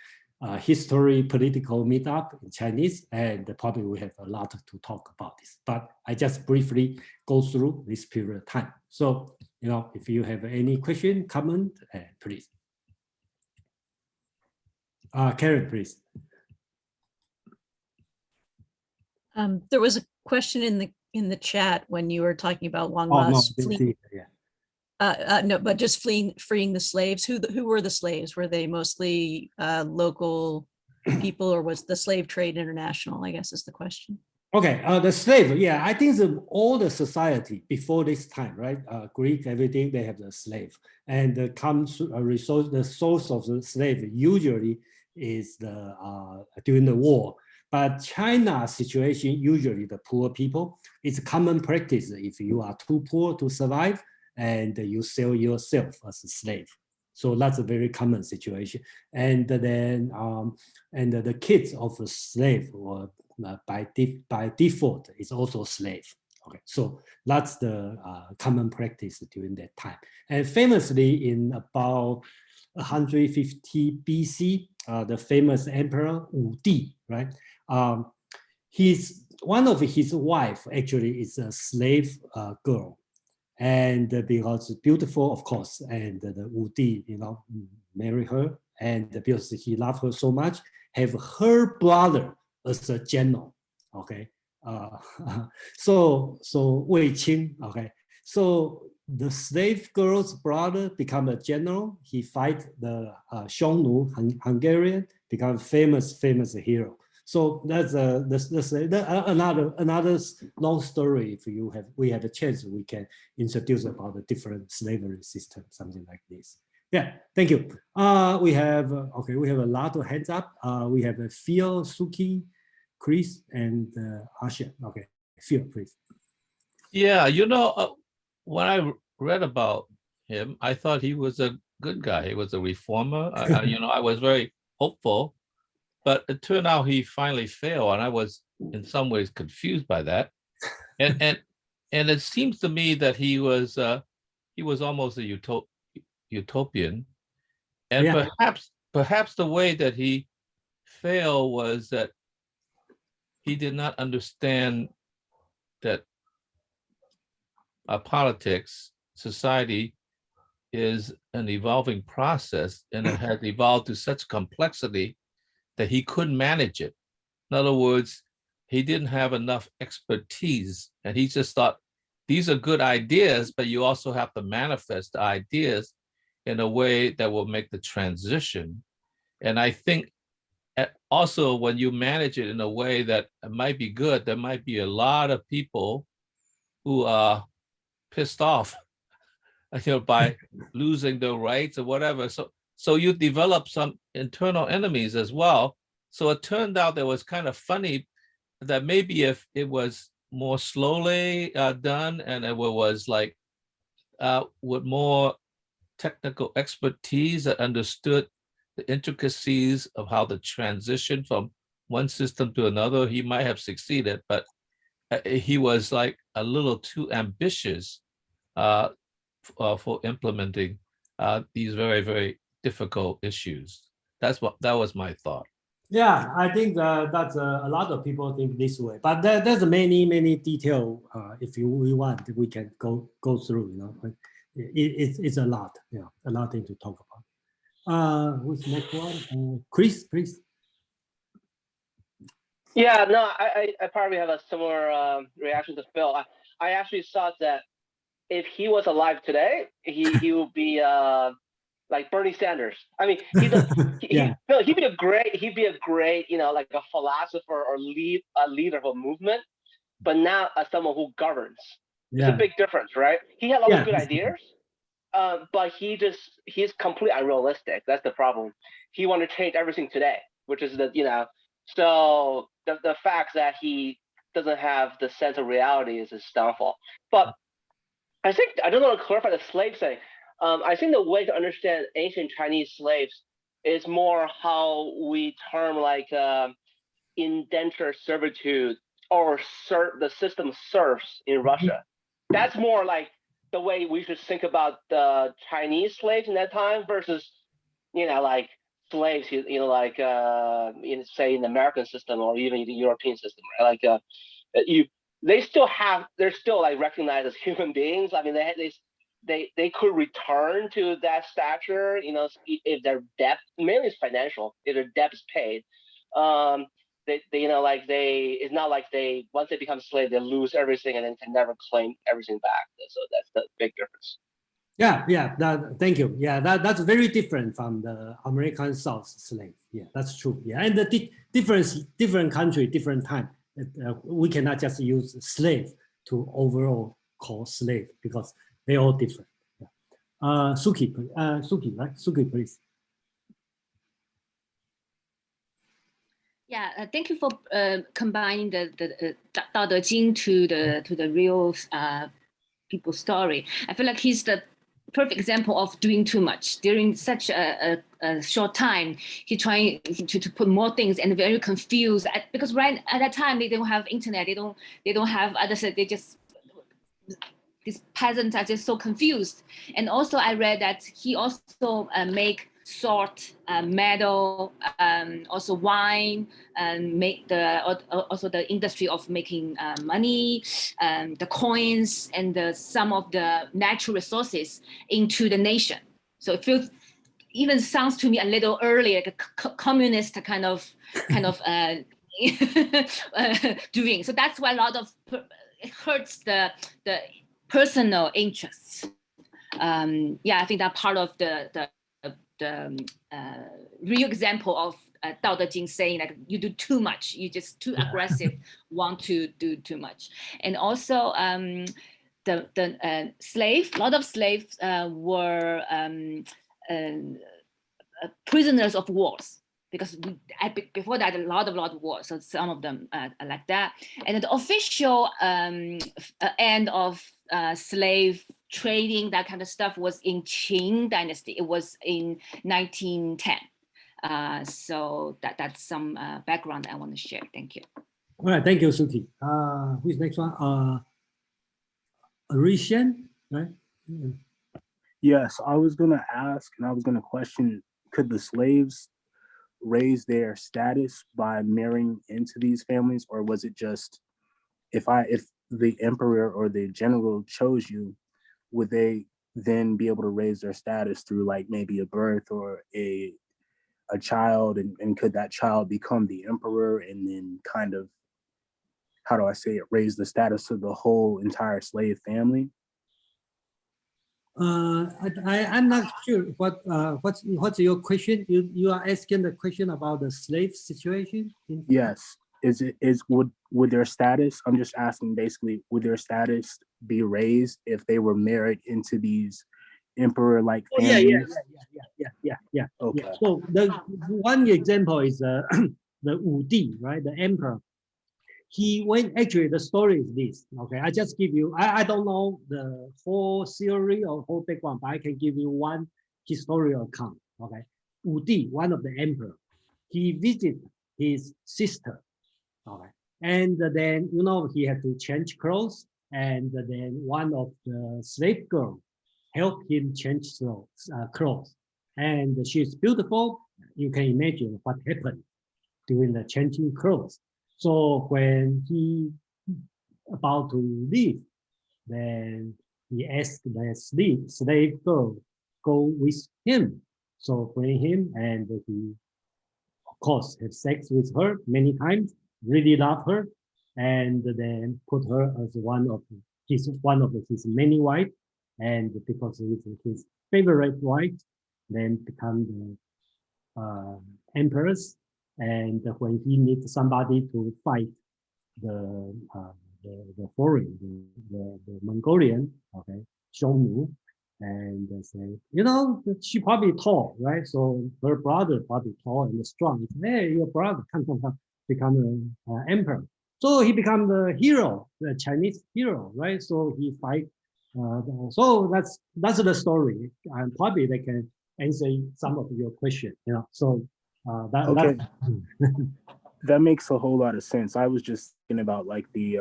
Speaker 1: history political meetup in Chinese, and probably we have a lot to talk about this, but I just briefly go through this period of time. So, if you have any question, comment, please. Karen, please.
Speaker 5: There was a question in the chat when you were talking about Wang Ma's fleeing. No, but just freeing the slaves. Who were the slaves? Were they mostly local people, or was the slave trade international? I guess is the question.
Speaker 1: Okay, the slave. Yeah, I think all the society before this time, right? Greek, everything, they have the slave, and the source of the slave usually is during the war. But China's situation, usually the poor people, it's a common practice. If you are too poor to survive, and you sell yourself as a slave. So that's a very common situation. And then, the kids of a slave were by default is also slave. Okay, so that's the common practice during that time. And famously, in about 150 BC, the famous emperor Wu Di, right? One of his wife actually is a slave girl. And because it's beautiful, of course, and the Wu Di, marry her, and because he loved her so much, have her brother as a general. Okay, so Wei Qing. Okay, so the slave girl's brother become a general. He fight the Xiongnu Hungarian, become famous hero. So that's another long story. If we have a chance, we can introduce about the different slavery system, something like this. Yeah, thank you. We have a lot of hands up. We have Phil, Suki, Chris, and Asha. Okay, Phil, please.
Speaker 4: Yeah, when I read about him, I thought he was a good guy. He was a reformer. I was very hopeful. But it turned out he finally failed, and I was in some ways confused by that. And it seems to me that he was almost a utopian, and yeah. perhaps the way that he failed was that he did not understand that politics, society, is an evolving process, and it has evolved to such complexity that he couldn't manage it. In other words, he didn't have enough expertise, and he just thought, these are good ideas, but you also have to manifest the ideas in a way that will make the transition. And I think also when you manage it in a way that might be good, there might be a lot of people who are pissed off by losing their rights or whatever. So you develop some internal enemies as well. So it turned out that it was kind of funny that maybe if it was more slowly done, and it was like with more technical expertise that understood the intricacies of how the transition from one system to another, he might have succeeded, but he was like a little too ambitious for implementing these very, very difficult issues. That was my thought.
Speaker 1: Yeah, I think that's a lot of people think this way, but there's many detail. If we want, we can go through. It's a lot, a lot thing to talk about. Who's next one? Chris, please.
Speaker 6: Yeah, no, I probably have a similar reaction to Phil. I actually thought that if he was alive today, he would be like Bernie Sanders. I mean, he'd be a great, like a philosopher or a leader of a movement, but not as someone who governs. It's a big difference, right? He had a lot of good ideas, but he's completely unrealistic. That's the problem. He wanted to change everything today, which is so the fact that he doesn't have the sense of reality is its downfall. But I think, I don't want to clarify the slave thing. I think the way to understand ancient Chinese slaves is more how we term like indenture servitude or the system of serfs in Russia. That's more like the way we should think about the Chinese slaves in that time versus, like slaves, like say in the American system or even in the European system, right? Like they're still like recognized as human beings. I mean, they could return to that stature, if their debt, mainly it's financial, if their debt is paid. It's not like once they become slave, they lose everything and then can never claim everything back. So that's the big difference.
Speaker 1: Thank you. Yeah, that's very different from the American South slave. Yeah, that's true. Yeah, and the different country, different time. We cannot just use slave to overall call slave because they're all different. Yeah. Suki, right? Suki, please.
Speaker 7: Yeah, thank you for combining the Dao De Jing to the real people story. I feel like he's the perfect example of doing too much during such a short time. He trying to put more things and very confused because right at that time they don't have internet. They don't have other. They just these peasants are just so confused. And also I read that he also make salt, metal, also wine, and make also the industry of making money, the coins, and some of the natural resources into the nation. So it feels even sounds to me a little earlier, like a communist kind of doing. So that's why a lot of it hurts the personal interests. I think that part of the real example of Dao De Jing saying that you do too much, you just too aggressive, want to do too much. And also the slave, a lot of slaves were prisoners of wars, because before that a lot of wars, so some of them are like that. And the official end of slave trading, that kind of stuff, was in Qin Dynasty. It was in 1910. So that's some background I want to share. Thank you.
Speaker 1: All right, thank you, Suki. Who's next one? Rishan, right?
Speaker 8: Yes, I was gonna ask, and I was gonna question: could the slaves raise their status by marrying into these families, or was it just if the emperor or the general chose you, would they then be able to raise their status through like maybe a birth or a child, and could that child become the emperor and then kind of, how do I say it, raise the status of the whole entire slave family?
Speaker 1: I'm not sure what's your question. You are asking the question about the slave situation?
Speaker 8: Yes. Would their status, I'm just asking basically, would their status be raised if they were married into these emperor-like families?
Speaker 1: Yeah.
Speaker 8: Okay.
Speaker 1: Yeah. So the one example is the Wu Di, right? The emperor. He went, actually the story is this, okay? I just give you, I don't know the whole theory or whole background, but I can give you one historical account, okay? Wu Di, one of the emperor, he visited his sister, okay? And then, he had to change clothes, and then one of the slave girls helped him change clothes. And she's beautiful. You can imagine what happened during the changing clothes. So when he about to leave, then he asked the slave girl go with him. So bring him, and he, of course, had sex with her many times, really loved her, and then put her as one of his many wives. And because it was his favorite wife, then become the empress. And when he needs somebody to fight the foreign, the Mongolian, okay, Xiongnu, and they say, she probably tall, right? So her brother probably tall and strong. Hey, your brother, come, become an emperor. So he become the hero, the Chinese hero, right? So he fight. So that's the story, and probably they can answer some of your question. So
Speaker 8: Okay. That makes a whole lot of sense. I was just thinking about like the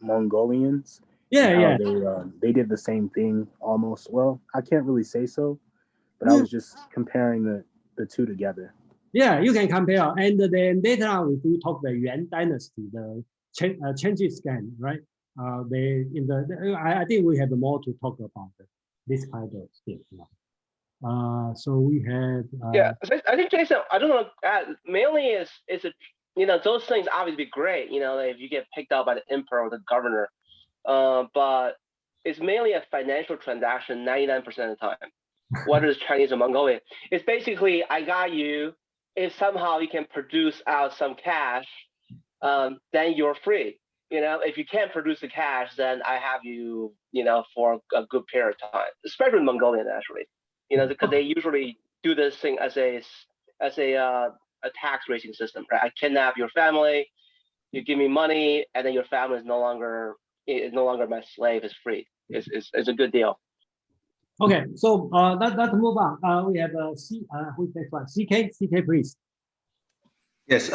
Speaker 8: Mongolians.
Speaker 1: Yeah.
Speaker 8: They did the same thing almost. Well, I can't really say so, but I was just comparing the two together.
Speaker 1: Yeah, you can compare. And then later on, we do talk the Yuan Dynasty, the Genghis Khan, right? I think we have more to talk about this kind of thing. So we had.
Speaker 6: I think Jason, I don't know. Mainly is those things obviously great. If you get picked out by the emperor or the governor, but it's mainly a financial transaction 99% of the time. Whether it's Chinese or Mongolian, it's basically I got you. If somehow you can produce out some cash, then you're free. If you can't produce the cash, then I have you, for a good period of time. Especially Mongolian, actually, because they usually do this thing as a tax raising system, right? I kidnap your family, you give me money, and then your family is no longer my slave. It's free. It's a good deal.
Speaker 1: Okay, so let's move on. We have who's next one? CK, please.
Speaker 2: Yes.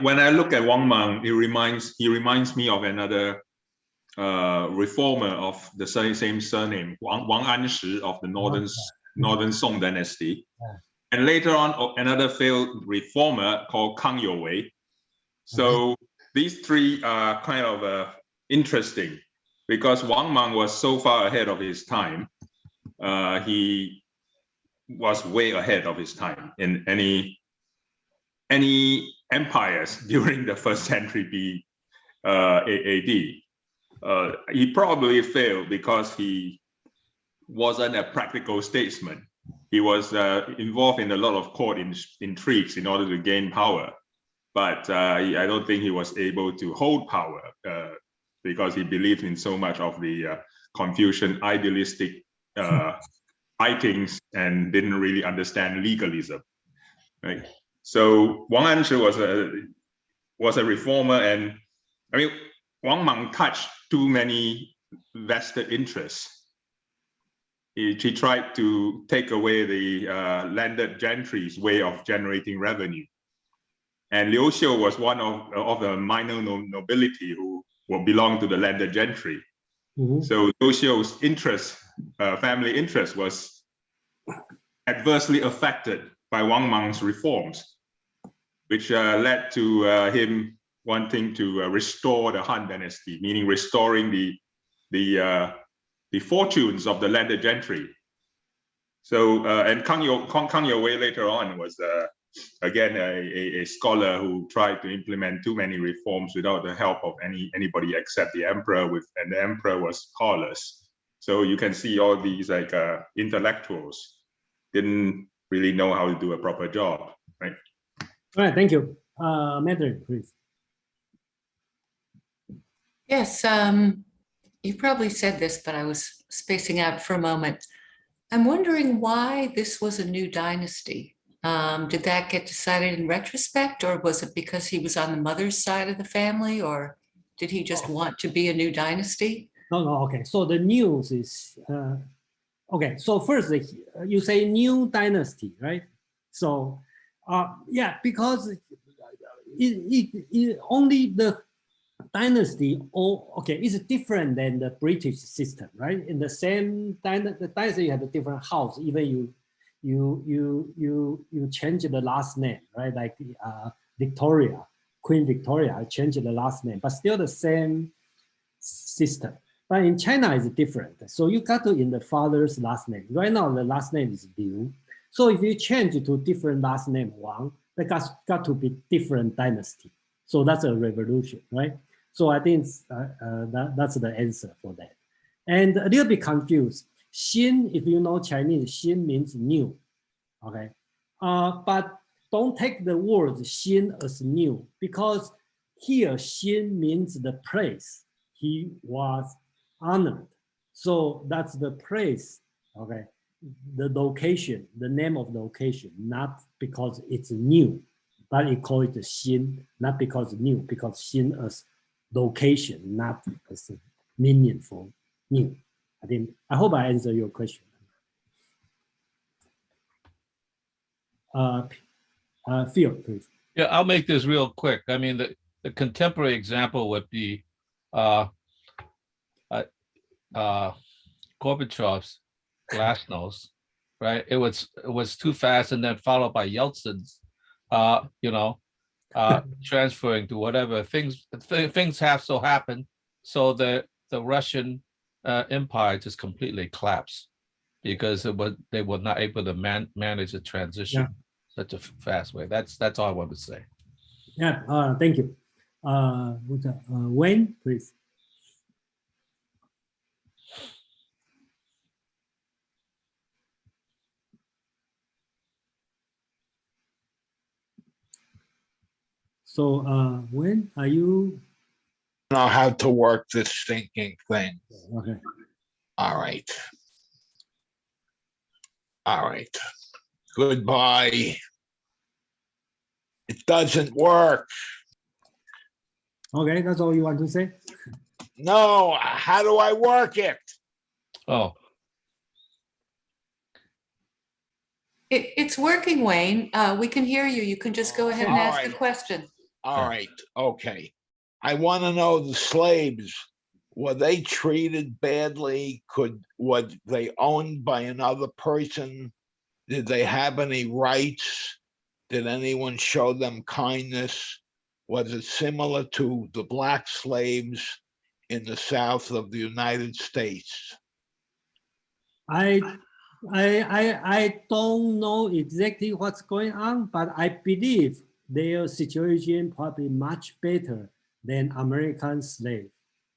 Speaker 2: When I look at Wang Mang, he reminds me of another reformer of the same surname, Wang Anshi of the northern Song Dynasty, and later on another failed reformer called Kang Youwei. So these three are kind of interesting because Wang Mang was so far ahead of his time. He was way ahead of his time in any empires during the 1st century AD. He probably failed because he wasn't a practical statesman. He was involved in a lot of court intrigues in order to gain power, but I don't think he was able to hold power because he believed in so much of the Confucian idealistic writings and didn't really understand legalism, right? So Wang Anshi was a reformer, and I mean Wang Mang touched too many vested interests. He tried to take away the landed gentry's way of generating revenue, and Liu Xiu was one of the minor nobility who belonged to the landed gentry. So Liu Xiu's family interest was adversely affected by Wang Mang's reforms, which led to him wanting to restore the Han Dynasty, meaning restoring the fortunes of the landed gentry. So, and Kang Youwei later on was again a scholar who tried to implement too many reforms without the help of anybody except the emperor, and the emperor was powerless. So you can see all these like intellectuals didn't really know how to do a proper job, right?
Speaker 1: All right, thank you. Mandarin, please.
Speaker 3: Yes, you probably said this, but I was spacing out for a moment. I'm wondering why this was a new dynasty. Did that get decided in retrospect, or was it because he was on the mother's side of the family, or did he just want to be a new dynasty?
Speaker 1: No, okay. So the news is, okay. So first, you say new dynasty, right? So, yeah, because it only the dynasty, is different than the British system, right? In the same the dynasty, you have a different house. Even you change the last name, right? Like Victoria, Queen Victoria, changed the last name, but still the same system. But in China, it's different. So you got to in the father's last name. Right now, the last name is Liu. So if you change it to different last name, Wang, that got to be different dynasty. So that's a revolution, right? So I think that's the answer for that. And a little bit confused. Xin, if you know Chinese, Xin means new, okay? But don't take the word Xin as new, because here Xin means the place. He was honored. So that's the place, okay? The location, the name of the location, not because it's new, but it call it Xin, not because new, because Xin as location, not as a meaningful new. I hope I answered your question. Phil, please.
Speaker 4: Yeah, I'll make this real quick. I mean, the contemporary example would be Gorbachev's glasnost, right? It was too fast, and then followed by Yeltsin's, transferring to whatever things have so happened. So the Russian empire just completely collapsed because they were not able to manage the transition such a fast way. That's all I want to say.
Speaker 1: Yeah, thank you. Wayne, please. So when are you?
Speaker 9: Know how to work this thinking thing.
Speaker 1: Okay.
Speaker 9: All right. All right. Goodbye. It doesn't work.
Speaker 1: Okay, that's all you want to say?
Speaker 9: No, how do I work it?
Speaker 4: Oh,
Speaker 3: It's working, Wayne. We can hear you. You can just go ahead and
Speaker 9: All
Speaker 3: ask a
Speaker 9: right.
Speaker 3: question.
Speaker 9: All right. Okay. I want to know the slaves, were they treated badly? Were they owned by another person? Did they have any rights? Did anyone show them kindness? Was it similar to the black slaves in the South of the United States?
Speaker 1: I don't know exactly what's going on, but I believe their situation probably much better than American slave,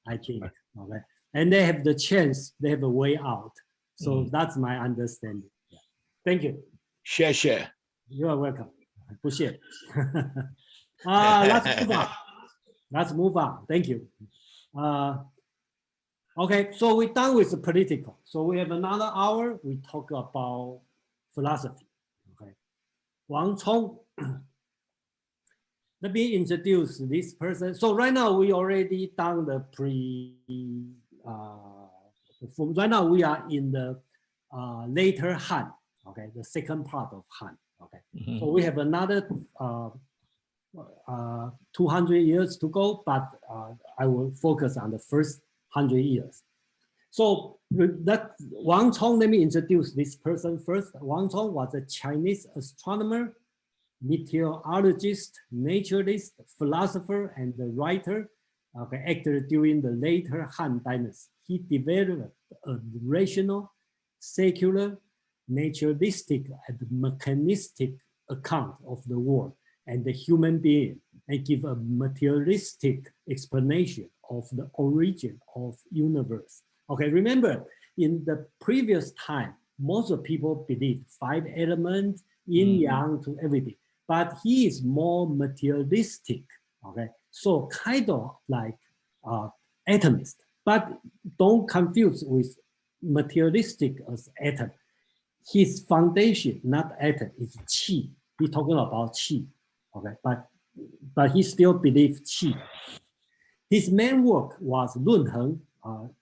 Speaker 1: I think. Okay, and they have the chance, they have a way out. So that's my understanding. Yeah. Thank you.
Speaker 9: 谢谢.
Speaker 1: You are welcome. 不谢. Let's move on. Let's move on. Thank you. Okay, so we're done with the political. So we have another hour. We talk about philosophy. Okay, Wang Chong. Let me introduce this person. So right now we already done the right now we are in the later Han. Okay, the second part of Han. Okay, so we have another 200 years to go, but I will focus on the first 100 years. So that Wang Chong, let me introduce this person first. Wang Chong was a Chinese astronomer, meteorologist, naturalist, philosopher, and the writer, acted during the later Han Dynasty. He developed a rational, secular, naturalistic, and mechanistic account of the world and the human being, and give a materialistic explanation of the origin of universe. Okay, remember, in the previous time, most of people believed 5 elements, yin, yang, to everything. But he is more materialistic, okay? So kind of like atomist, but don't confuse with materialistic as atom. His foundation, not atom, is qi. He's talking about qi, okay? But he still believes qi. His main work was Lunheng,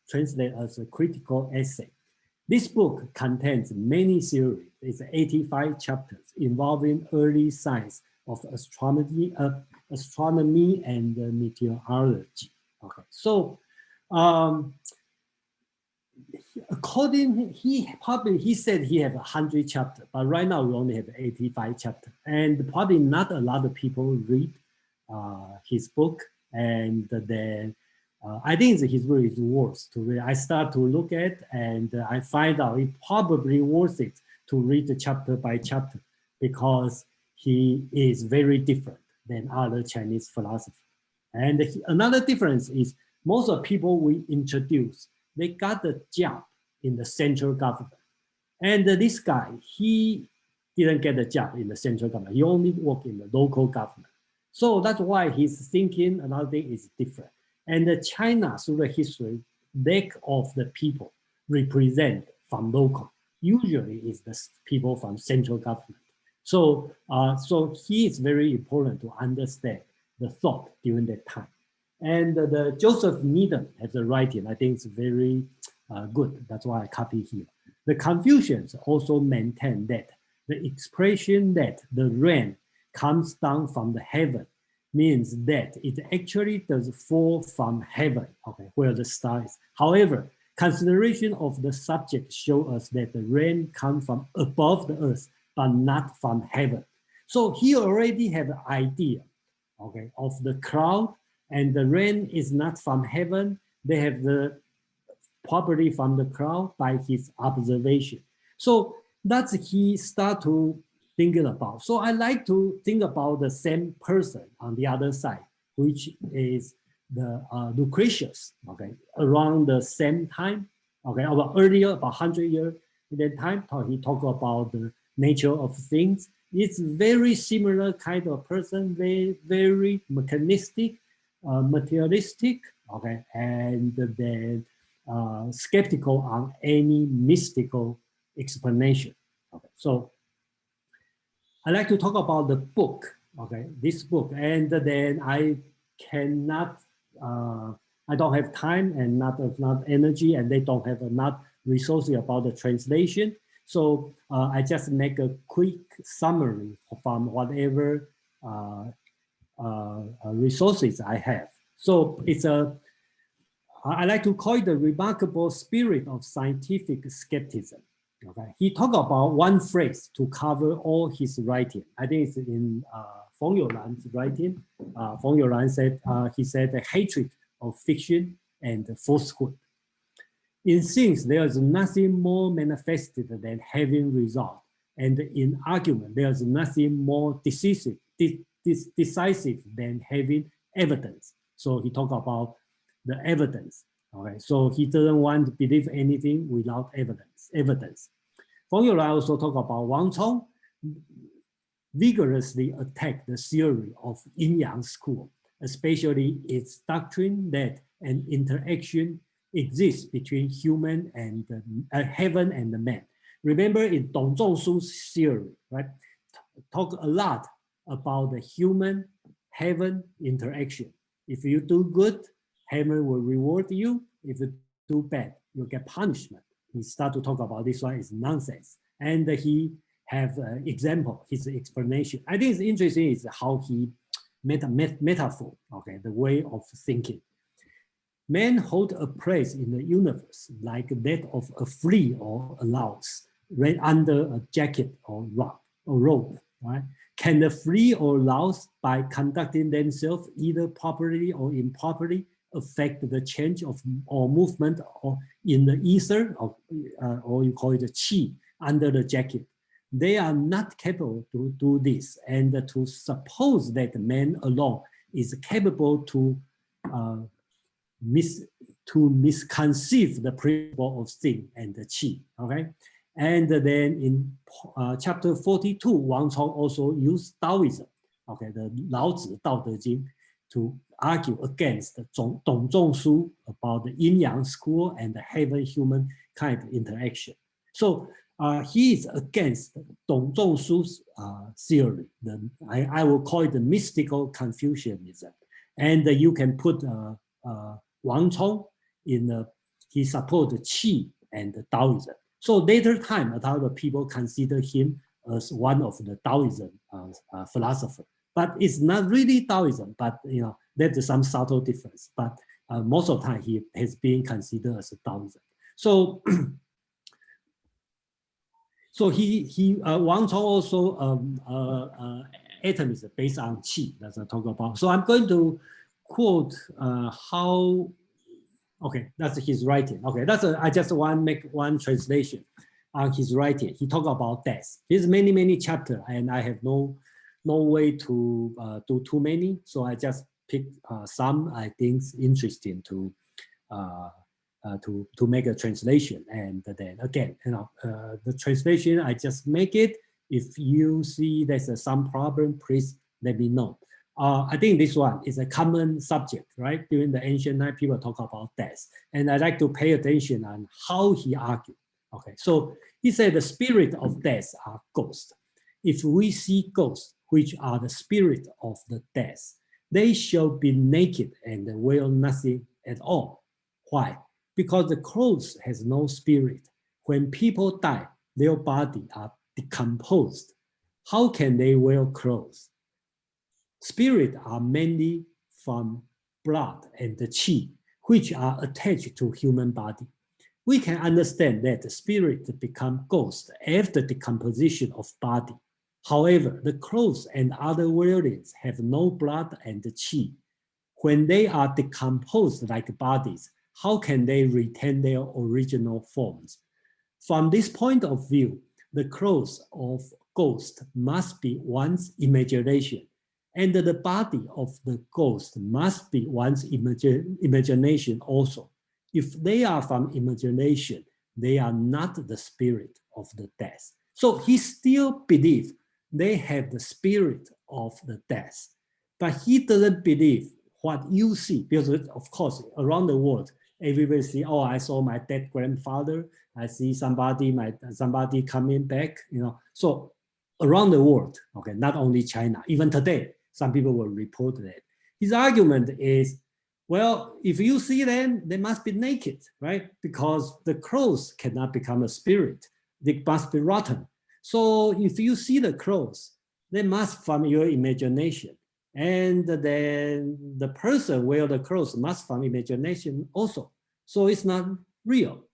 Speaker 1: translated as a critical essay. This book contains many theories. It's 85 chapters involving early science of astronomy and meteorology. Okay, so he said he had 100 chapters, but right now we only have 85 chapters, and probably not a lot of people read his book, and then I think his book is worth to read. I start to look at and I find out it's probably worth it to read the chapter by chapter because he is very different than other Chinese philosophers. And another difference is most of the people we introduce, they got a job in the central government. And this guy, he didn't get a job in the central government. He only worked in the local government. So that's why his thinking, another thing, is different. And China, through the history, lack of the people represent from local. Usually is the people from central government. So he is very important to understand the thought during that time. And the Joseph Needham has a writing, I think it's very good. That's why I copy here. The Confucians also maintain that the expression that the rain comes down from the heaven means that it actually does fall from heaven, okay, where the star is. However, consideration of the subject show us that the rain comes from above the earth, but not from heaven. So he already have an idea, okay, of the cloud, and the rain is not from heaven. They have the property from the cloud by his observation. So that's he start to thinking about. So I like to think about the same person on the other side, which is the Lucretius, okay, around the same time, okay, about earlier, about 100 years in that time, he talked about the nature of things. It's very similar kind of person, very mechanistic, materialistic, okay, and then skeptical on any mystical explanation. Okay, so I like to talk about the book, okay, this book, and then I cannot, I don't have time and not enough energy, and they don't have enough resources about the translation. So I just make a quick summary from whatever resources I have. So it's I like to call it the remarkable spirit of scientific skepticism. Okay, he talked about one phrase to cover all his writing. I think it's in Feng You Lan's writing. Feng You Lan said, he said, the hatred of fiction and falsehood. In things, there is nothing more manifested than having result. And in argument, there is nothing more decisive than having evidence. So he talked about the evidence. Okay, so he doesn't want to believe anything without evidence. Feng You Lan also talk about Wang Chong vigorously attacked the theory of yin-yang school, especially its doctrine that an interaction exists between human and heaven and the man. Remember in Dong Zhongshu's theory, right? Talk a lot about the human-heaven interaction. If you do good, heaven will reward you. If you do bad, you get punishment. He start to talk about this one is nonsense. And he have an example, his explanation. I think it's interesting is how he made a metaphor, okay, the way of thinking. Men hold a place in the universe like that of a flea or a louse, right under a jacket or rope, right? Can the flea or louse, by conducting themselves either properly or improperly, affect the change of or movement or in the ether, or you call it the qi, under the jacket? They are not capable to do this, and to suppose that man alone is capable to misconceive the principle of thing and the qi, okay? And then in chapter 42, Wang Chong also used Taoism, okay, the Laozi Dao De Jing, to argue against the Dong Zhongshu about the yin-yang school and the heaven-human kind of interaction. So he is against Dong Zhongshu's theory. I will call it the mystical Confucianism. And you can put Wang Chong in he supported Qi and Taoism. So later time, a lot of people consider him as one of the Taoism philosopher. But it's not really Taoism, but you know, there's some subtle difference. But most of the time he has been considered as a Taoism. So so Wang Chong also atomism based on qi. That's what I talk about. So I'm going to quote how. Okay, that's his writing. Okay, I just want to make one translation on his writing. He talked about death. There's many chapters, and I have no way to do too many. So I just picked some I think interesting to make a translation. And then again, you know, the translation I just make it. If you see there's some problem, please let me know. I think this one is a common subject, right? During the ancient time, people talk about death, and I like to pay attention on how he argued. Okay, so he said the spirit of death are ghosts. If we see ghosts, which are the spirit of the death, they shall be naked and wear nothing at all. Why? Because the clothes has no spirit. When people die, their body are decomposed. How can they wear clothes? Spirit are mainly from blood and the qi, which are attached to human body. We can understand that the spirit become ghost after decomposition of body. However, the clothes and other wearings have no blood and qi. When they are decomposed like bodies, how can they retain their original forms? From this point of view, the clothes of ghost must be one's imagination, and the body of the ghost must be one's imagination also. If they are from imagination, they are not the spirit of the death. So he still believes they have the spirit of the death, but he doesn't believe what you see, because of course, around the world, everybody see, oh, I saw my dead grandfather, I see somebody coming back, you know. So around the world, okay, not only China, even today, some people will report that. His argument is, well, if you see them, they must be naked, right? Because the clothes cannot become a spirit. They must be rotten. So if you see the clothes, they must from your imagination. And then the person wear the clothes must from imagination also. So it's not real.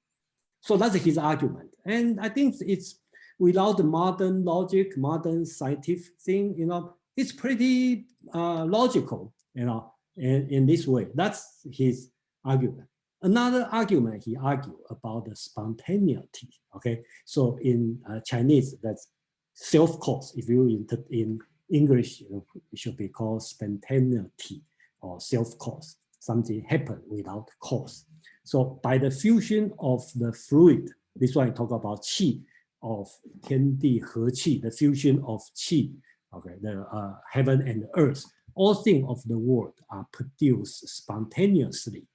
Speaker 1: So that's his argument. And I think it's without the modern logic, modern scientific thing, you know, it's pretty logical, you know, in this way. That's his argument. Another argument he argued about the spontaneity, okay? So in Chinese, that's self-cause. If you in English, you know, it should be called spontaneity or self-cause. Something happened without cause. So by the fusion of the fluid, this one I talk about qi of 天地和气, the fusion of qi, okay, the heaven and earth. All things of the world are produced spontaneously,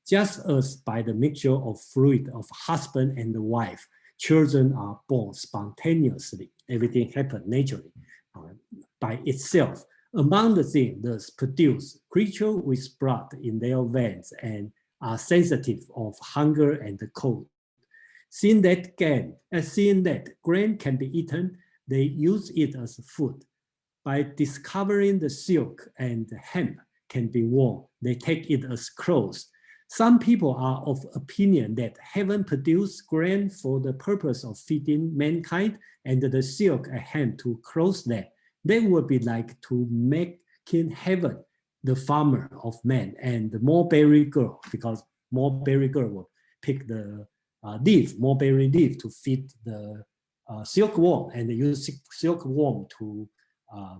Speaker 1: just as by the mixture of fluid of husband and wife, children are born spontaneously. Everything happens naturally by itself. Among the things thus produced, creatures with blood in their veins and are sensitive of hunger and cold. Seeing that grain can be eaten, they use it as food. By discovering the silk and hemp can be worn, they take it as clothes. Some people are of opinion that heaven produced grain for the purpose of feeding mankind and the silk and hemp to clothe them. They would be like to making heaven the farmer of man and the mulberry girl, because mulberry girl will pick the mulberry leaf to feed the silkworm, and they use silkworm to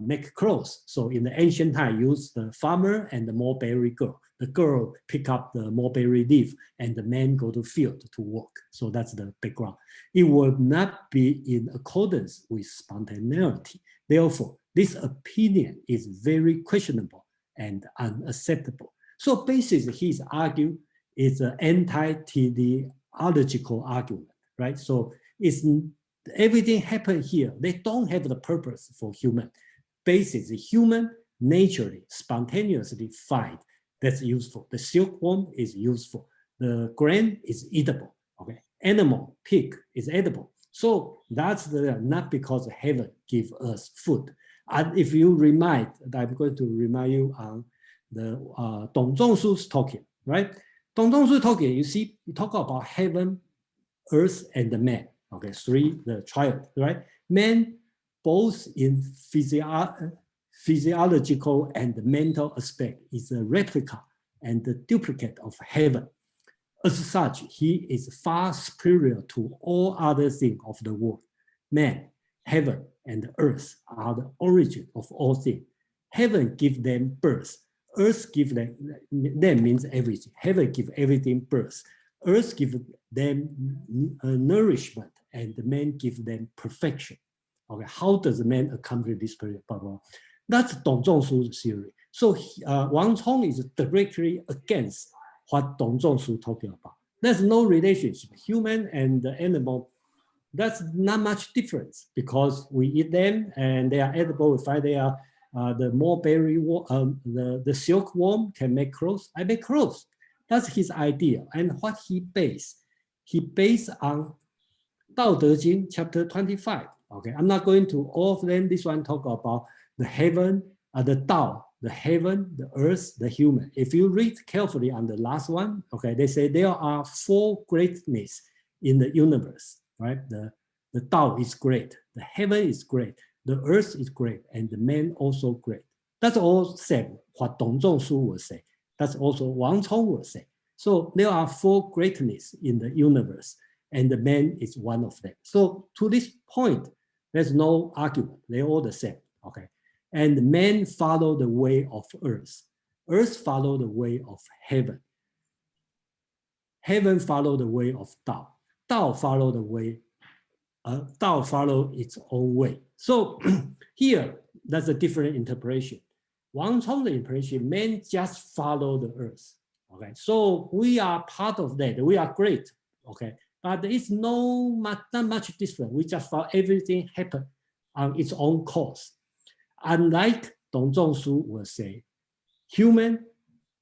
Speaker 1: make clothes. So in the ancient time, use the farmer and the mulberry girl. The girl pick up the mulberry leaf and the man go to field to work. So that's the background. It will not be in accordance with spontaneity. Therefore, this opinion is very questionable and unacceptable. So basically, his argument is an anti-teleological argument, right? So it's everything happened here. They don't have the purpose for human. Basically, human naturally, spontaneously find that's useful. The silkworm is useful. The grain is eatable. Okay, animal, pig is edible. So that's not because heaven give us food. And if you remind, I'm going to remind you on the Dong Zhongshu's talking, right? Dong Zhongshu talking, you see, you talk about heaven, earth, and the man. Okay, the triad, right? Man, both in physiological and mental aspect, is a replica and the duplicate of heaven. As such, he is far superior to all other things of the world. Man, heaven, and earth are the origin of all things. Heaven gives them birth. Earth gives them means everything. Heaven gives everything birth. Earth gives them nourishment, and the man gives them perfection. Okay, how does man accomplish this? That's Dong Zhongshu's theory. So Wang Chong is directly against what Dong Zhongshu talking about. There's no relationship, human and the animal. That's not much difference because we eat them and they are edible. We find they are the mulberry, the silkworm can make clothes. I make clothes. That's his idea. And what he based on Tao Te Ching, chapter 25. Okay, I'm not going to all of them. This one talk about the heaven, the Tao, the heaven, the earth, the human. If you read carefully on the last one, okay, they say there are 4 greatness in the universe, right? The Tao is great, the heaven is great, the earth is great, and the man also great. That's all said what Dong Zhongshu will say. That's also Wang Chong will say. So there are 4 greatness in the universe, and the man is one of them. So to this point, there's no argument. They're all the same, okay? And men follow the way of earth. Earth follow the way of heaven. Heaven follow the way of Tao. Tao follow the way, Tao follow its own way. So here, that's a different interpretation. Wang Chong the interpretation, men just follow the earth. Okay, so we are part of that. We are great. Okay, but it's not much different. We just follow everything happen on its own course. Unlike Dong Zhongshu will say, human,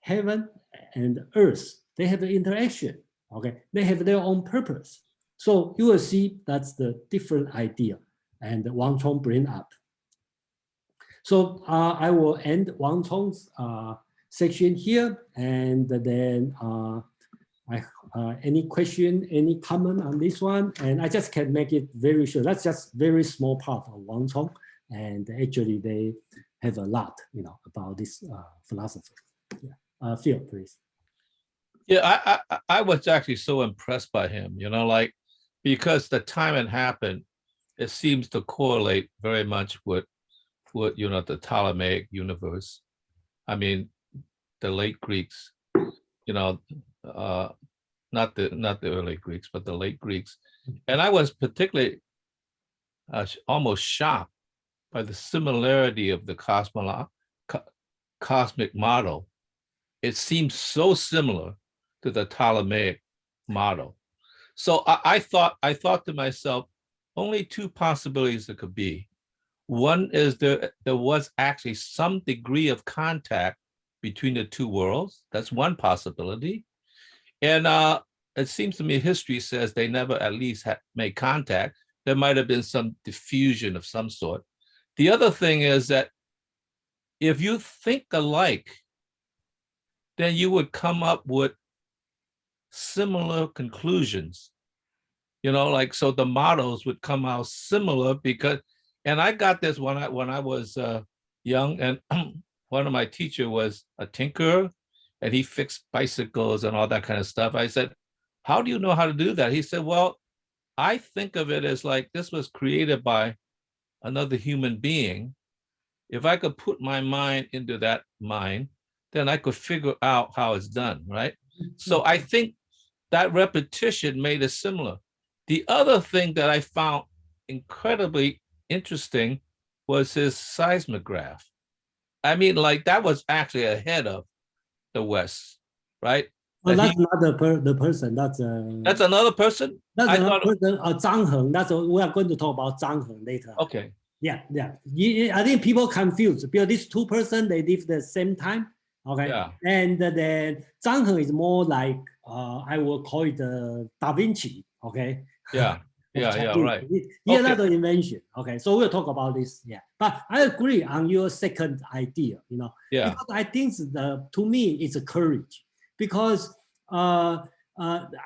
Speaker 1: heaven, and earth, they have the interaction. Okay, they have their own purpose. So you will see that's the different idea and Wang Chong bring up. So I will end Wang Chong's section here, and then any question, any comment on this one, and I just can make it very short. That's just very small part of Wang Chong, and actually they have a lot, about this philosopher. Yeah, Phil, please.
Speaker 4: Yeah, I was actually so impressed by him, like, because the time it happened, it seems to correlate very much with the Ptolemaic universe. I mean, the late Greeks, not the early Greeks, but the late Greeks. And I was particularly almost shocked by the similarity of the cosmic model. It seems so similar to the Ptolemaic model. So I thought to myself, only 2 possibilities there could be. One is there was actually some degree of contact between the 2 worlds. That's one possibility. And it seems to me history says they never at least made contact. There might have been some diffusion of some sort. The other thing is that if you think alike, then you would come up with similar conclusions, like, so the models would come out similar because, and I got this when I was young, and one of my teacher was a tinkerer, and he fixed bicycles and all that kind of stuff. I said, how do you know how to do that? He said, well, I think of it as like this was created by another human being. If I could put my mind into that mind, then I could figure out how it's done, right? So I think that repetition made it similar. The other thing that I found incredibly interesting was his seismograph. I mean, like, that was actually ahead of the West, right?
Speaker 1: Well, that's not the person. That's
Speaker 4: another person.
Speaker 1: That's another person. Zhang Heng. We are going to talk about Zhang Heng later.
Speaker 4: Okay.
Speaker 1: Yeah. I think people confused because these 2 persons, they live the same time. Okay.
Speaker 4: Yeah.
Speaker 1: And then Zhang Heng is more like I will call it Da Vinci. Okay.
Speaker 4: Yeah. Right.
Speaker 1: Here's another invention. Okay, so we'll talk about this. Yeah, but I agree on your second idea.
Speaker 4: Yeah.
Speaker 1: Because I think to me it's a courage, because I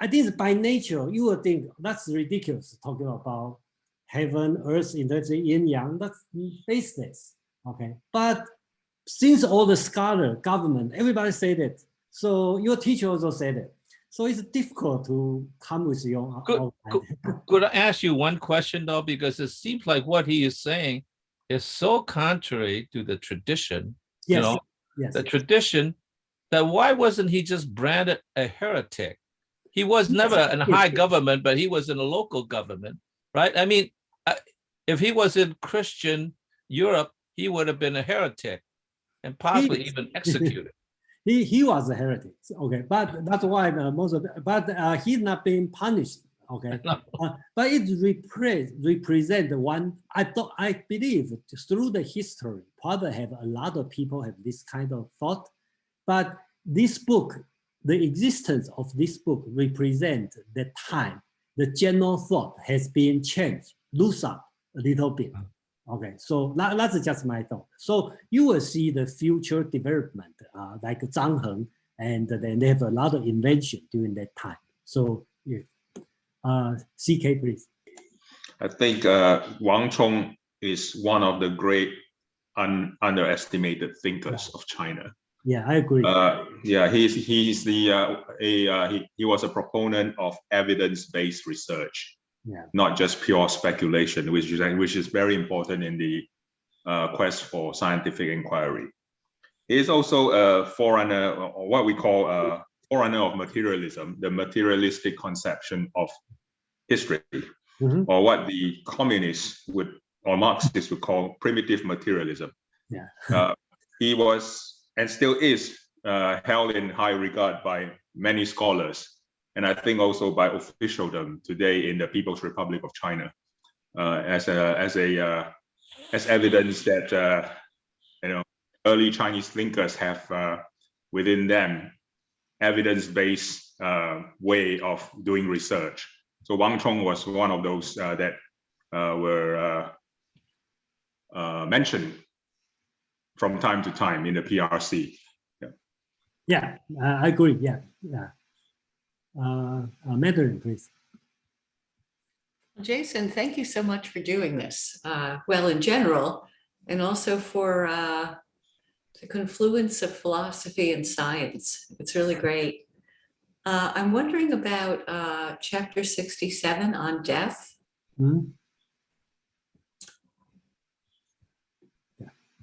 Speaker 1: think by nature you would think that's ridiculous talking about heaven, earth, yin yang. That's baseless. Okay, but since all the scholar, government, everybody say that, so your teacher also said it. So it's difficult to come with your own idea.
Speaker 4: Could I ask you one question though? Because it seems like what he is saying is so contrary to the tradition,
Speaker 1: Yes.
Speaker 4: The tradition, that why wasn't he just branded a heretic? He was never in high government, but he was in a local government, right? I mean, if he was in Christian Europe, he would have been a heretic and possibly even executed.
Speaker 1: He was a heretic, okay, but that's why most of but he's not being punished, Okay, but it represent one. I believe through the history, probably have a lot of people have this kind of thought, but this book, the existence of this book represent the time, the general thought has been changed, loose up a little bit. Okay, so that's just my thought. So you will see the future development, like Zhang Heng, and then they have a lot of invention during that time. So, yeah. CK, please.
Speaker 2: I think Wang Chong is one of the great underestimated thinkers of China.
Speaker 1: Yeah, I agree.
Speaker 2: Yeah, he was a proponent of evidence-based research. Yeah. Not just pure speculation, which is very important in the quest for scientific inquiry. He is also a forerunner, or what we call a forerunner of materialism, the materialistic conception of history, or what the communists would, or Marxists would call primitive materialism. Yeah. He was, and still is, held in high regard by many scholars, and I think also by officialdom today in the People's Republic of China, as evidence that early Chinese thinkers have within them evidence-based way of doing research. So Wang Chong was one of those that were mentioned from time to time in the PRC.
Speaker 1: Yeah, I agree. Yeah. Mandarin, please.
Speaker 3: Jason, thank you so much for doing this. Well, in general, and also for the confluence of philosophy and science. It's really great. I'm wondering about chapter 67 on death.
Speaker 1: Yeah.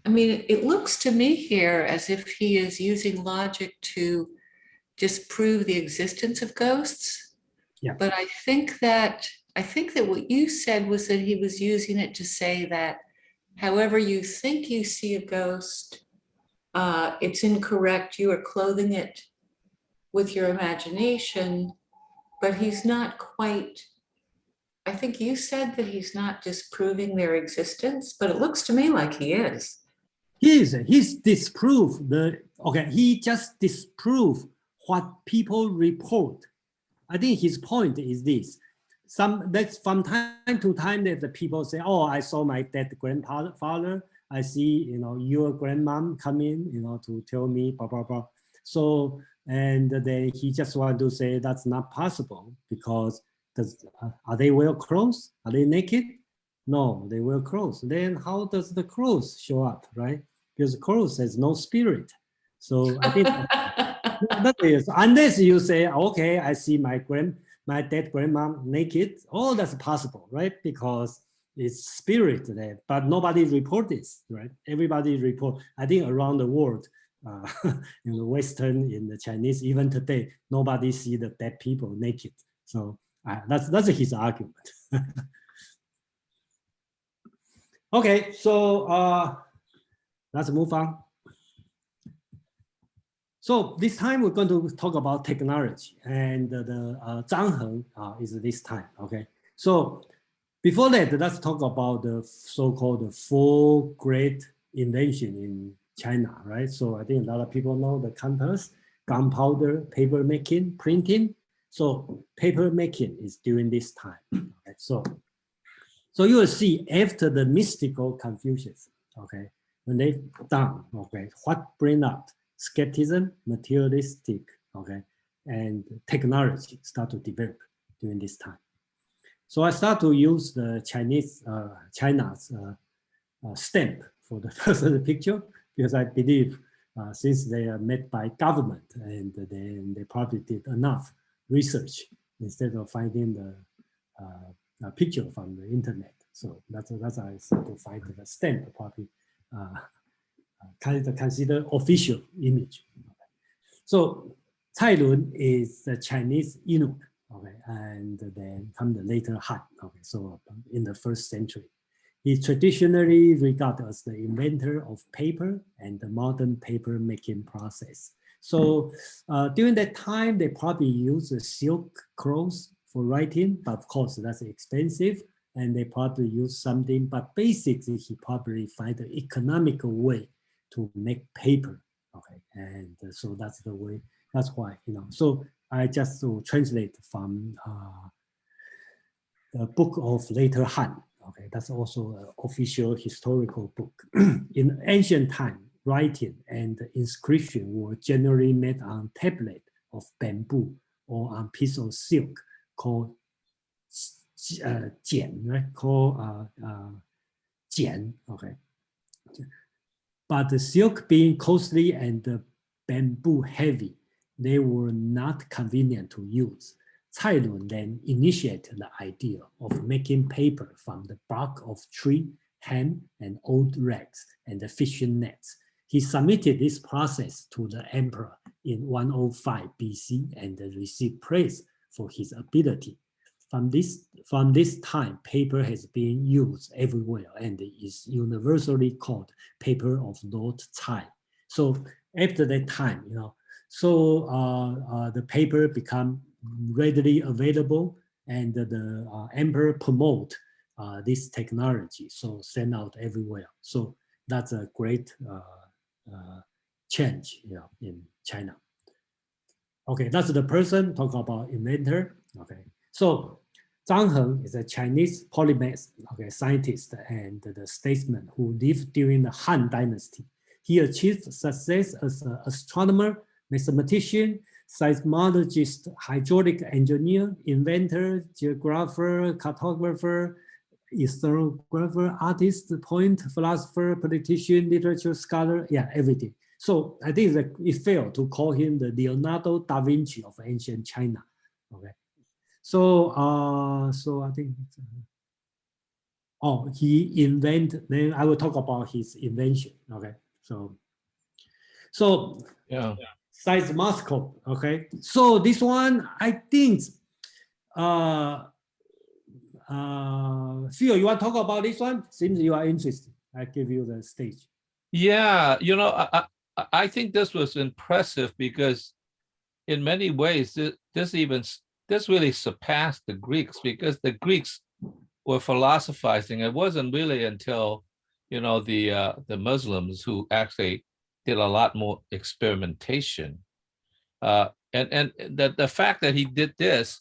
Speaker 3: I mean, it looks to me here as if he is using logic to disprove the existence of ghosts.
Speaker 1: Yeah.
Speaker 3: But I think that what you said was that he was using it to say that however you think you see a ghost, it's incorrect. You are clothing it with your imagination, but he's not quite, I think you said that he's not disproving their existence, but it looks to me like he is.
Speaker 1: He's disproved he just disproved what people report. I think his point is this. That's from time to time that the people say, oh, I saw my dead grandfather. I see, your grandmom come in, to tell me, blah, blah, blah. So, and then he just wanted to say that's not possible because are they wear clothes? Are they naked? No, they wear clothes. Then how does the clothes show up, right? Because clothes has no spirit. So I think that is, unless you say, okay, I see my dead grandma naked. Oh, that's possible, right? Because it's spirit there, but nobody report this, right? Everybody report. I think around the world, in the Western, in the Chinese, even today, nobody see the dead people naked. So that's his argument. Okay, so let's move on. So this time we're going to talk about technology, and the Zhang Heng is this time. Okay, so before that, let's talk about the so-called four great invention in China, right? So I think a lot of people know the compass, gunpowder, paper making, printing. So paper making is during this time. Okay? So you will see after the mystical Confucius, okay, when they done, okay, what bring up skepticism, materialistic, okay, and technology start to develop during this time. So I start to use the China's stamp for the first picture because I believe since they are made by government and then they probably did enough research instead of finding the picture from the internet. So that's I start to find the stamp probably consider official image. So Cai Lun is the Chinese eunuch, okay, and then come the later Han, okay, so in the 1st century. He's traditionally regarded as the inventor of paper and the modern paper making process. So during that time, they probably used silk cloth for writing, but of course that's expensive, and they probably use something, but basically he probably find an economical way to make paper. Okay, and so that's the way, that's why, so I just translate from the book of Later Han. Okay, that's also an official historical book. In ancient time, writing and inscription were generally made on tablet of bamboo or on piece of silk called jian, right? Called jian. Okay, but the silk being costly and the bamboo heavy, they were not convenient to use. Cai Lun then initiated the idea of making paper from the bark of tree, hemp, and old rags and the fishing nets. He submitted this process to the emperor in 105 BC and received praise for his ability. From this time, paper has been used everywhere and is universally called paper of Lord Cai. So after that time, the paper become readily available, and the emperor promote this technology, so send out everywhere. So that's a great change, in China. Okay, that's the person talk about inventor. Okay, so Zhang Heng is a Chinese polymath, scientist and the statesman who lived during the Han Dynasty. He achieved success as an astronomer, mathematician, seismologist, hydraulic engineer, inventor, geographer, cartographer, historiographer, artist, poet, philosopher, politician, literature scholar, everything. So I think that it failed to call him the Leonardo da Vinci of ancient China. Okay, so I think he invented. Then I will talk about his invention. Okay, so
Speaker 4: Yeah.
Speaker 1: Seismograph. Okay, so this one I think. Phil, you want to talk about this one? Seems you are interested. I give you the stage.
Speaker 4: Yeah, I think this was impressive because in many ways, this really surpassed the Greeks, because the Greeks were philosophizing. It wasn't really until, the Muslims who actually did a lot more experimentation. And the fact that he did this,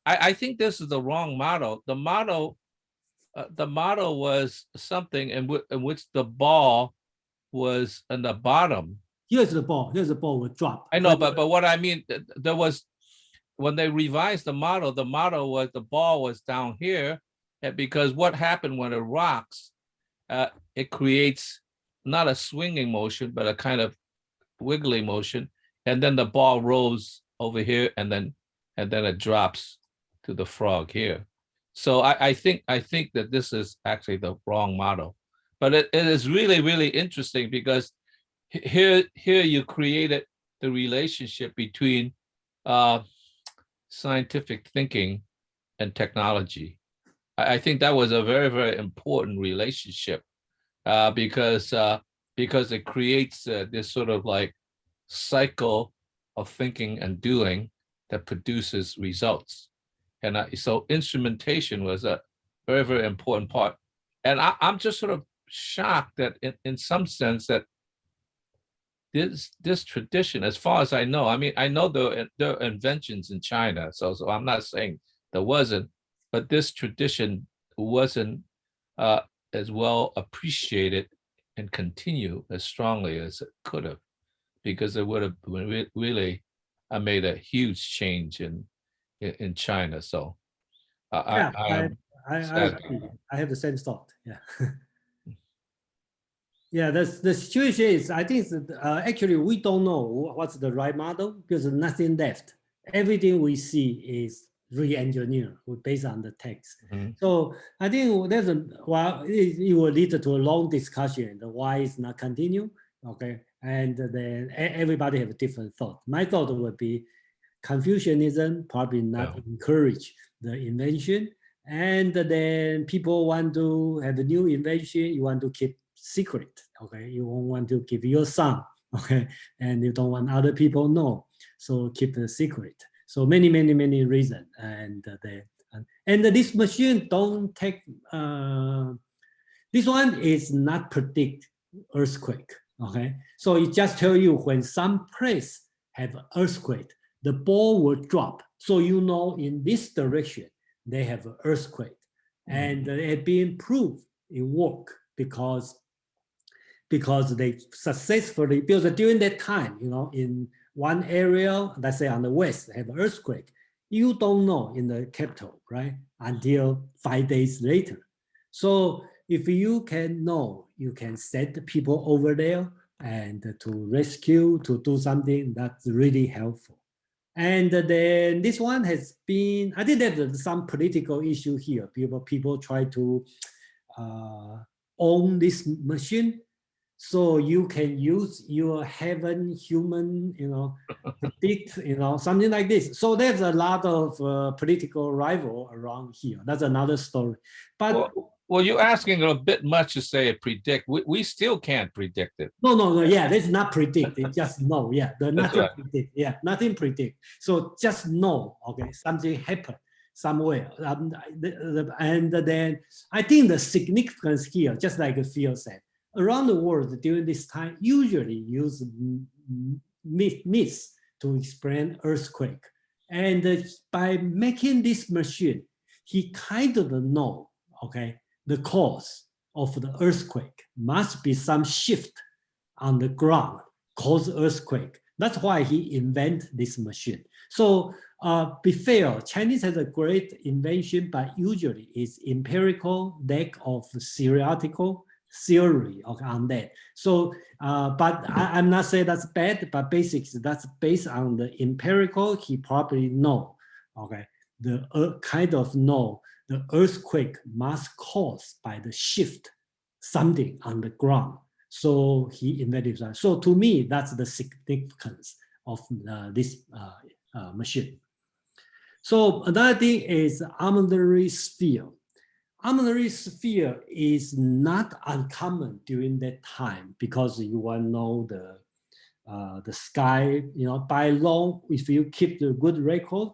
Speaker 4: I think this is the wrong model. The model was something in which the ball was in the bottom.
Speaker 1: Here's the ball. Here's the ball would drop.
Speaker 4: I know, but what I mean, there was, when they revised the model was the ball was down here, because what happened when it rocks, it creates not a swinging motion, but a kind of wiggly motion, and then the ball rolls over here, and then it drops to the frog here. So I think that this is actually the wrong model, but it is really, really interesting because here you created the relationship between scientific thinking and technology. I think that was a very, very important relationship because it creates this sort of like cycle of thinking and doing that produces results. And so instrumentation was a very, very important part. And I'm just sort of shocked that in some sense that this tradition, as far as I know, I mean, I know there are inventions in China, so I'm not saying there wasn't, but this tradition wasn't as well appreciated and continue as strongly as it could have, because it would have really made a huge change in China. So
Speaker 1: I agree. I have the same thought. Yeah. Yeah, the situation is, I think actually we don't know what's the right model because there's nothing left. Everything we see is re-engineered based on the text.
Speaker 4: Mm-hmm.
Speaker 1: So I think it will lead to a long discussion. The why is not continue. Okay, and then everybody have a different thought. My thought would be Confucianism probably not encourage the invention, and then people want to have a new invention. You want to keep secret, okay? You won't want to give your son, okay? And you don't want other people know, so keep the secret. So many reasons. And this machine don't take, this one is not predict earthquake, okay? So it just tell you when some place have earthquake, the ball will drop. So you know in this direction, they have an earthquake. And it been proved it work because they successfully built during that time, you know, in one area, let's say on the west, have an earthquake. You don't know in the capital, right? Until 5 days later. So if you can know, you can send the people over there and to rescue, to do something that's really helpful. And then this one has been, I think there's some political issue here. People try to own this machine. So you can use your heaven human, you know, predict, you know, something like this. So there's a lot of political rival around here. That's another story. But
Speaker 4: well, you're asking a bit much to say predict. We still can't predict it.
Speaker 1: No. Yeah, that's not predict. It's just know. Yeah, nothing
Speaker 4: right.
Speaker 1: predict. Yeah, nothing predict. So just know. Okay, something happened somewhere, and then I think the significance here, just like Phil said, around the world during this time, usually use myths to explain earthquake. And by making this machine, he kind of know, okay, the cause of the earthquake must be some shift on the ground cause earthquake. That's why he invented this machine. So be fair, Chinese has a great invention, but usually it's empirical, lack of theoretical theory on that. So, but I'm not saying that's bad, but basics, that's based on the empirical, he probably know, okay, the kind of know the earthquake must cause by the shift something on the ground. So he invented that. So to me, that's the significance of this machine. So another thing is armillary sphere. Armillary sphere is not uncommon during that time because you want to know the sky, you know, by law, if you keep the good record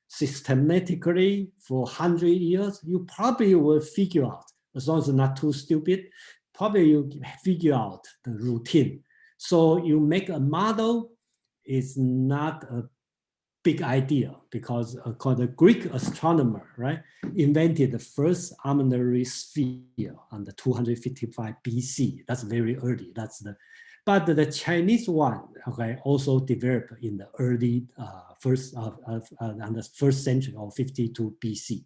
Speaker 1: systematically for 100 years, you probably will figure out, as long as it's not too stupid, probably you figure out the routine. So you make a model, it's not a big idea because the Greek astronomer, right, invented the first armillary sphere on the 255 BC. That's very early. That's the, but the Chinese one, okay, also developed in the early on the first century or 52 BC.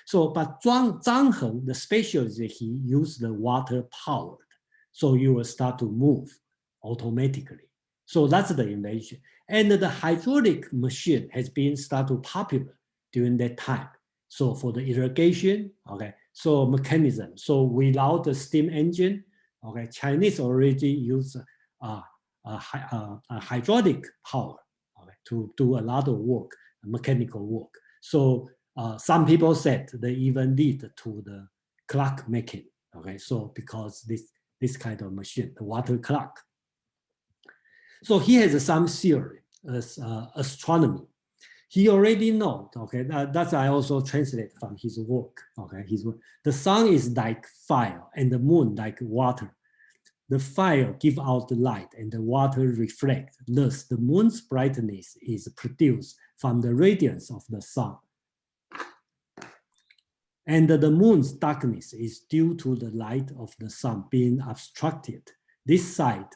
Speaker 1: So, but Zhang Heng, the specialist, he used the water powered. So you will start to move automatically. So that's the invention. And the hydraulic machine has been started popular during that time. So for the irrigation, okay, so mechanism. So without the steam engine, okay, Chinese already use a hydraulic power, okay, to do a lot of work, mechanical work. So some people said they even lead to the clock making, okay, so because this kind of machine, the water clock. So he has some theory as astronomy. He already knows, okay, that's I also translate from his work, okay, his work. The sun is like fire and the moon like water. The fire give out the light and the water reflect. Thus, the moon's brightness is produced from the radiance of the sun. And the moon's darkness is due to the light of the sun being obstructed. This side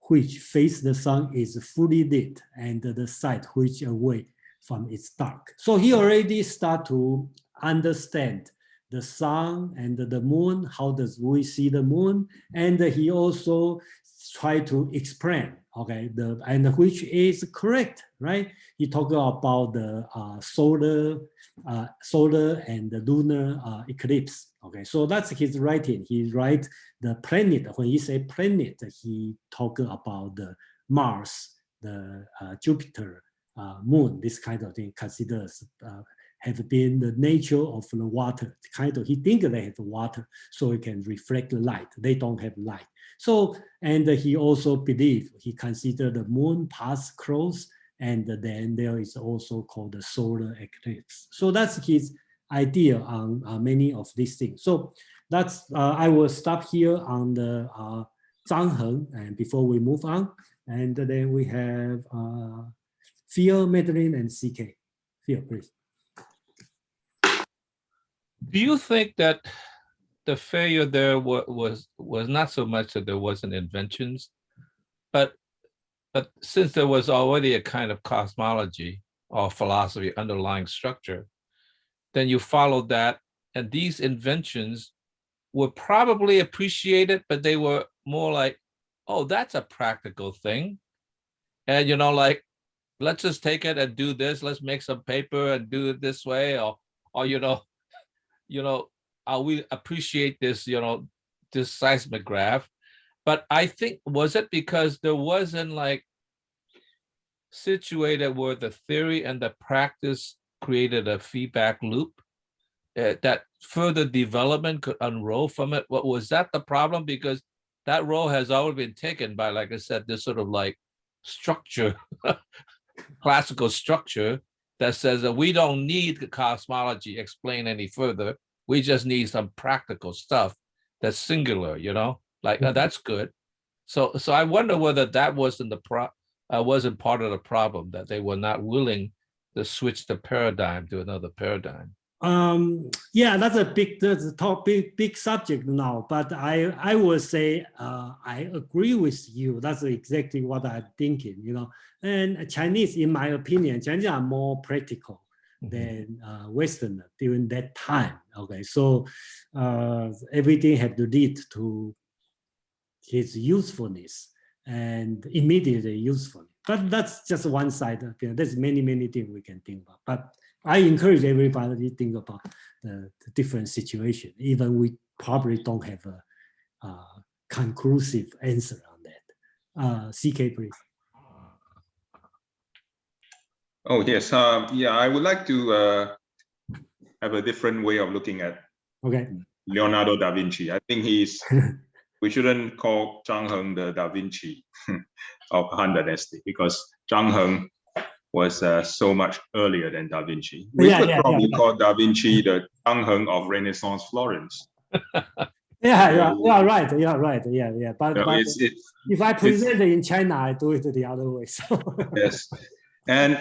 Speaker 1: which face the sun is fully lit and the side which away from its dark. So he already start to understand the sun and the moon, how does we see the moon, and he also try to explain, okay, and which is correct, right? He talked about the solar and the lunar eclipse. Okay, so that's his writing. He write the planet. When he say planet, he talk about the Mars, the Jupiter, moon, this kind of thing considers have been the nature of the water. Kind of, he think they have water, so it can reflect the light. They don't have light. So, and he also believe, he considered the moon pass close and then there is also called the solar eclipse. So that's his idea on many of these things. So that's I will stop here on the Zhang Heng, and before we move on, and then we have Phil, Madeline, and CK. Phil, please.
Speaker 4: Do you think that the failure there was not so much that there wasn't inventions, but since there was already a kind of cosmology or philosophy underlying structure, then you followed that, and these inventions were probably appreciated, but they were more like, oh, that's a practical thing. And, like, let's just take it and do this. Let's make some paper and do it this way. Or we appreciate this, this seismograph. But I think, was it because there wasn't like situated where the theory and the practice created a feedback loop that further development could unroll from it? What was that the problem? Because that role has always been taken by, like I said, this sort of like structure, classical structure that says that we don't need the cosmology explain any further. We just need some practical stuff that's singular, like that's good. So I wonder whether that wasn't wasn't part of the problem, that they were not willing to switch the paradigm to another paradigm.
Speaker 1: Yeah, that's a big subject now, but I would say I agree with you. That's exactly what I'm thinking, and Chinese, in my opinion, Chinese are more practical than Westerner during that time. Okay, so everything had to lead to his usefulness and immediately usefulness. But that's just one side. There's many things we can think about. But I encourage everybody to think about the different situation, even we probably don't have a conclusive answer on that. CK, please.
Speaker 2: Oh, yes. Yeah, I would like to have a different way of looking at Leonardo da Vinci. I think we shouldn't call Zhang Heng the Da Vinci of Han Dynasty, because Zhang Heng was so much earlier than Da Vinci. We could probably call Da Vinci the Zhang Heng of Renaissance Florence.
Speaker 1: Yeah, right. Yeah. But if I present it in China, I do it the other way. So.
Speaker 2: Yes. And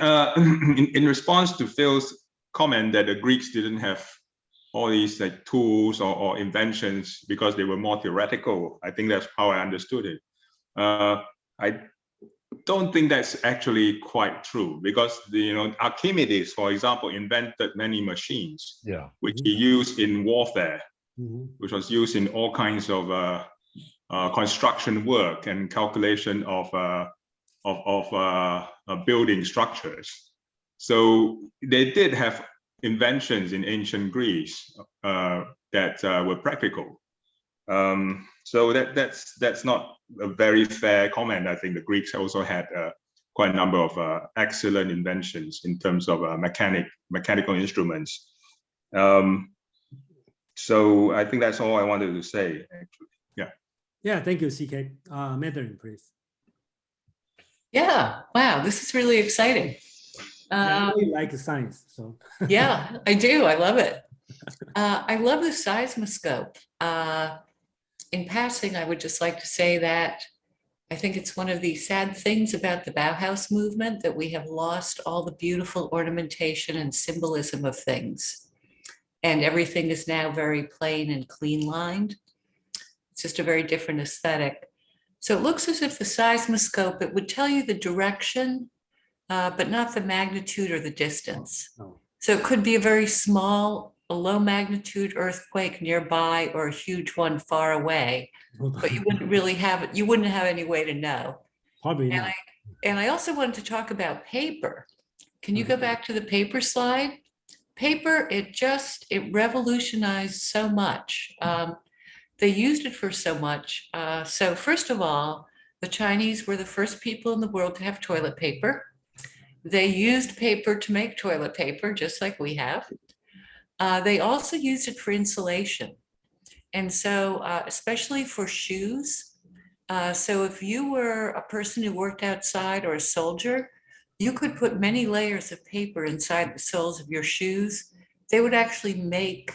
Speaker 2: in response to Phil's comment that the Greeks didn't have all these like tools or inventions because they were more theoretical, I think that's how I understood it. I don't think that's actually quite true, because Archimedes, for example, invented many machines, which he used in warfare, which was used in all kinds of construction work and calculation of building structures. So they did have inventions in ancient Greece that were practical. So that's not a very fair comment. I think the Greeks also had quite a number of excellent inventions in terms of mechanical instruments. So I think that's all I wanted to say, actually.
Speaker 1: Yeah, thank you, CK. Madeline, please.
Speaker 3: Yeah, wow, this is really exciting.
Speaker 1: I really like science, so.
Speaker 3: Yeah, I do. I love it. I love the seismoscope. In passing, I would just like to say that I think it's one of the sad things about the Bauhaus movement that we have lost all the beautiful ornamentation and symbolism of things. And everything is now very plain and clean lined. It's just a very different aesthetic. So it looks as if the seismoscope, it would tell you the direction, but not the magnitude or the distance.
Speaker 1: Oh.
Speaker 3: So it could be a very small, a low magnitude earthquake nearby or a huge one far away, but you wouldn't really have it. You wouldn't have any way to know.
Speaker 1: Probably not.
Speaker 3: And I also wanted to talk about paper. Can you go back to the paper slide? Paper, it revolutionized so much. They used it for so much. So first of all, the Chinese were the first people in the world to have toilet paper. They used paper to make toilet paper, just like we have. They also used it for insulation. And so, especially for shoes. So if you were a person who worked outside or a soldier, you could put many layers of paper inside the soles of your shoes. They would actually make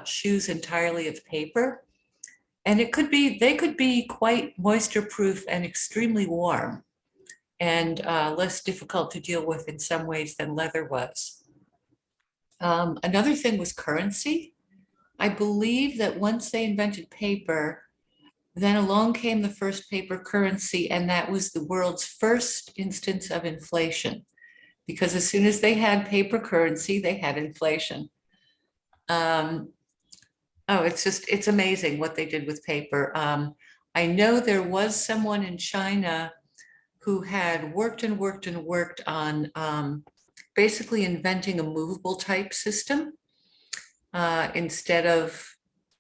Speaker 3: shoes entirely of paper. And they could be quite moisture proof and extremely warm and less difficult to deal with in some ways than leather was. Another thing was currency. I believe that once they invented paper, then along came the first paper currency, and that was the world's first instance of inflation. Because as soon as they had paper currency, they had inflation. It's amazing what they did with paper. I know there was someone in China who had worked and worked and worked on basically inventing a movable type system instead of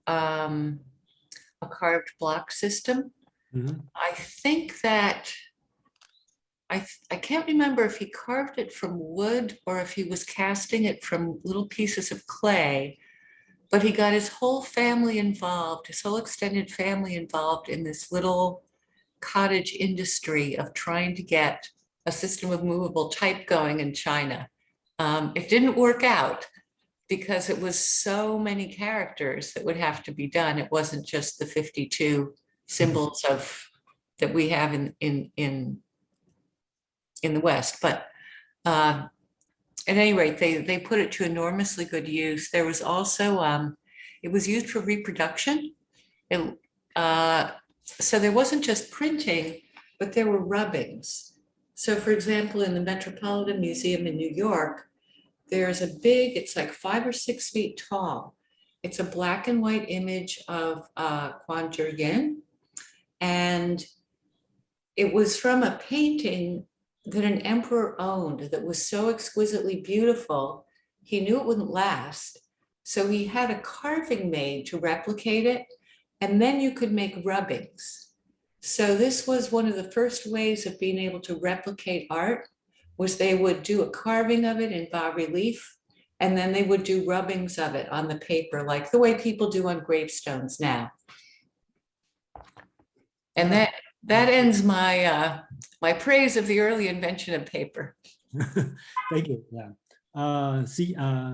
Speaker 3: a carved block system.
Speaker 1: Mhm.
Speaker 3: I think that I can't remember if he carved it from wood or if he was casting it from little pieces of clay, but he got his whole family involved, his whole extended family involved in this little cottage industry of trying to get a system of movable type going in China. It didn't work out because it was so many characters that would have to be done. It wasn't just the 52 symbols that we have in the West, but at any rate, they put it to enormously good use. There was also, it was used for reproduction. So there wasn't just printing, but there were rubbings. So for example, in the Metropolitan Museum in New York, there's a big, it's like 5 or 6 feet tall. It's a black and white image of Durian. And it was from a painting that an emperor owned that was so exquisitely beautiful, he knew it wouldn't last. So he had a carving made to replicate it, and then you could make rubbings. So this was one of the first ways of being able to replicate art, was they would do a carving of it in bas-relief, and then they would do rubbings of it on the paper, like the way people do on gravestones now. And that ends my my praise of the early invention of paper.
Speaker 1: Thank you. Yeah.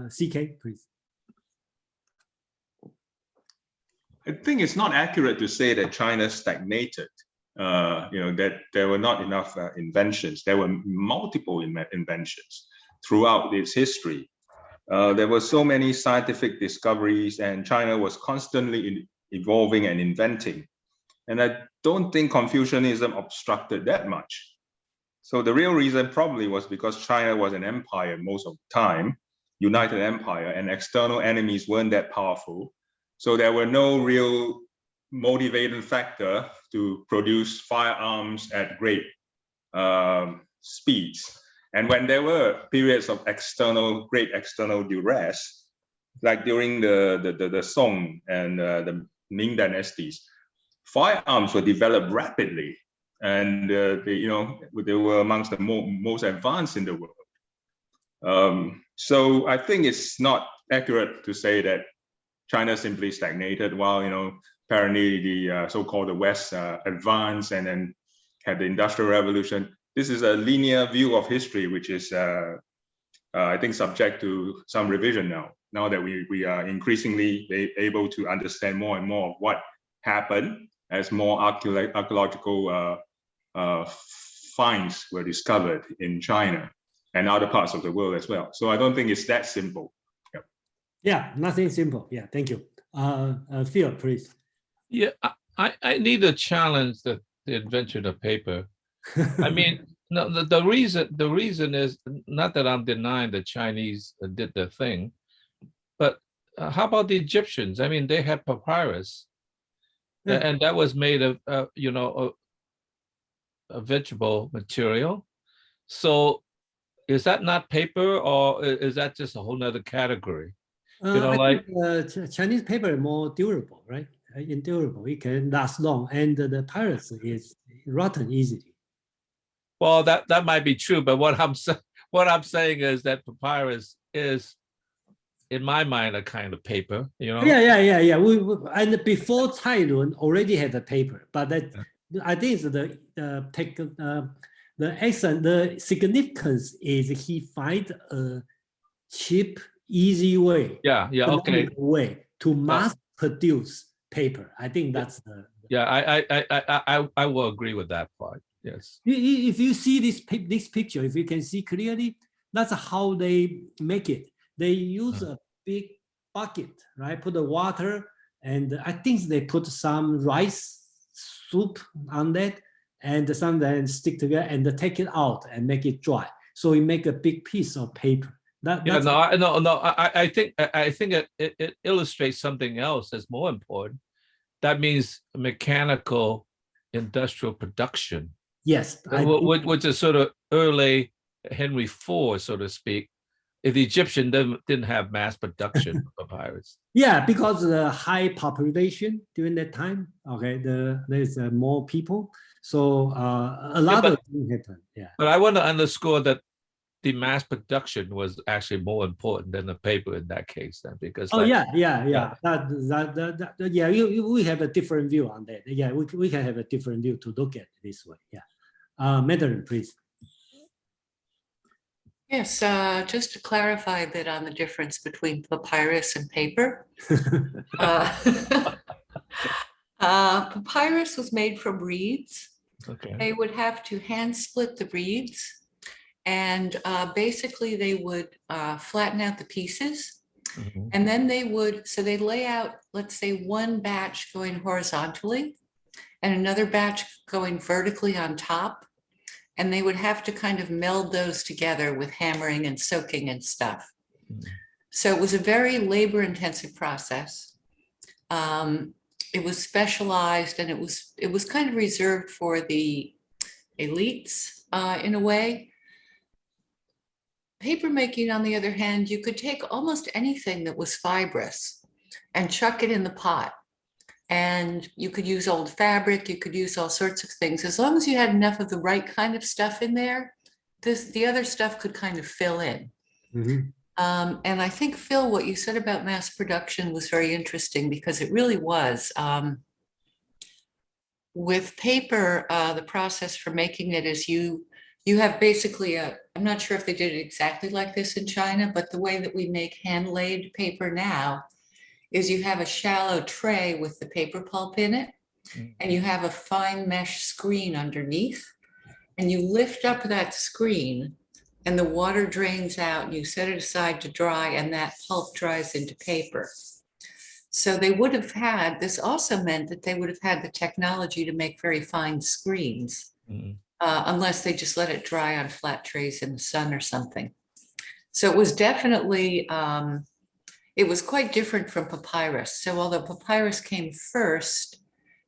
Speaker 1: CK, please.
Speaker 2: I think it's not accurate to say that China stagnated. That there were not enough inventions. There were multiple inventions throughout its history. There were so many scientific discoveries, and China was constantly evolving and inventing. And I don't think Confucianism obstructed that much. So the real reason probably was because China was an empire most of the time, united empire, and external enemies weren't that powerful. So there were no real motivating factor to produce firearms at great speeds. And when there were periods of great external duress, like during the Song and the Ming dynasties, firearms were developed rapidly, and they were amongst the most advanced in the world. So I think it's not accurate to say that China simply stagnated while apparently the so-called the West advanced and then had the Industrial Revolution. This is a linear view of history, which is I think subject to some revision now that we are increasingly able to understand more and more of what happened as more archaeological finds were discovered in China and other parts of the world as well. So I don't think it's that simple.
Speaker 1: Yeah, nothing simple. Yeah, thank you. Phil, please.
Speaker 4: Yeah, I need to challenge the invention of paper. I mean, no, the reason is not that I'm denying the Chinese did their thing, but how about the Egyptians? I mean, they had papyrus, and that was made of a vegetable material. So is that not paper, or is that just a whole nother category?
Speaker 1: I think, Chinese paper is more durable, right? Endurable, it can last long, and the papyrus is rotten easily.
Speaker 4: Well, that might be true, but what I'm saying is that papyrus is, in my mind, a kind of paper.
Speaker 1: Yeah. And before Cairun already had the paper, but that I think it's the significance is he find a cheap, easy way,
Speaker 4: Yeah, okay.
Speaker 1: way to mass produce paper. I think that's the.
Speaker 4: Yeah, I will agree with that part. Yes.
Speaker 1: If you see this picture, if you can see clearly, that's how they make it. They use a big bucket, right? Put the water, and I think they put some rice soup on that, and some then stick together and take it out and make it dry. So you make a big piece of paper.
Speaker 4: I think it illustrates something else that's more important. That means mechanical industrial production.
Speaker 1: Yes,
Speaker 4: which is sort of early Henry IV, so to speak. The Egyptian didn't have mass production of papyrus.
Speaker 1: Yeah, because the high population during that time. Okay, there's more people, so a lot of things happen. Yeah,
Speaker 4: but I want to underscore that the mass production was actually more important than the paper in that case, then, because.
Speaker 1: We have a different view on that. Yeah, we can have a different view to look at this way. Yeah, Madeline, please.
Speaker 3: Yes, just to clarify a bit on the difference between papyrus and paper. Papyrus was made from reeds.
Speaker 4: Okay.
Speaker 3: They would have to hand split the reeds, and basically they would flatten out the pieces.
Speaker 4: Mhm.
Speaker 3: And then they'd lay out, let's say, one batch going horizontally and another batch going vertically on top. And they would have to kind of meld those together with hammering and soaking and stuff.
Speaker 4: Mhm.
Speaker 3: So it was a very labor-intensive process. It was specialized, and it was kind of reserved for the elites in a way. Papermaking, on the other hand, you could take almost anything that was fibrous and chuck it in the pot. And you could use old fabric, you could use all sorts of things. As long as you had enough of the right kind of stuff in there, the other stuff could kind of fill in.
Speaker 1: Mm-hmm.
Speaker 3: And I think, Phil, what you said about mass production was very interesting, because it really was. With paper, the process for making it is you have basically I'm not sure if they did it exactly like this in China, but the way that we make hand-laid paper now is you have a shallow tray with the paper pulp in it, and you have a fine mesh screen underneath, and you lift up that screen and the water drains out, and you set it aside to dry, and that pulp dries into paper. So they would have had, this also meant that they would have had the technology to make very fine screens, unless they just let it dry on flat trays in the sun or something. So it was definitely, it was quite different from papyrus. So although papyrus came first,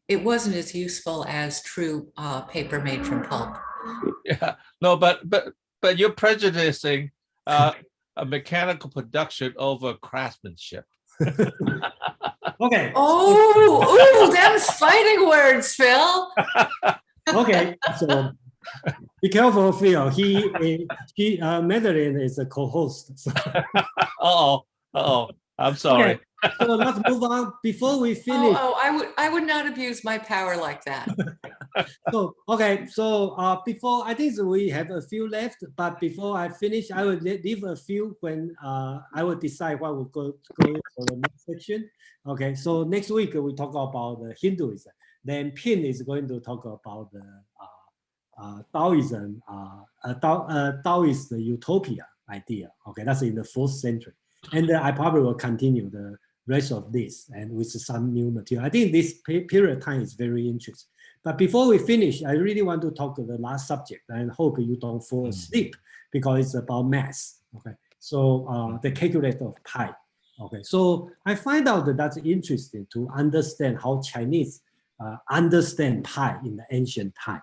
Speaker 3: it wasn't as useful as true paper made from pulp.
Speaker 4: Yeah, no, but you're prejudicing a mechanical production over craftsmanship.
Speaker 1: Okay.
Speaker 3: Oh, them's fighting words, Phil.
Speaker 1: Okay, so be careful, Phil. Madeline is a co-host. So.
Speaker 4: I'm sorry.
Speaker 1: Okay, so let's move on. Before we finish.
Speaker 3: I would not abuse my power like that.
Speaker 1: Before, I think we have a few left, but before I finish, I will leave a few when I will decide what will go for the next section. Okay, so next week we talk about the Hinduism. Then Qin is going to talk about the Taoism, Taoist utopia idea. Okay, that's in the 4th century. And I probably will continue the rest of this and with some new material. I think this period of time is very interesting. But before we finish, I really want to talk to the last subject, and hope you don't fall asleep, because it's about math. Okay, so the calculator of pi. Okay, so I find out that that's interesting to understand how Chinese understand pi in the ancient time.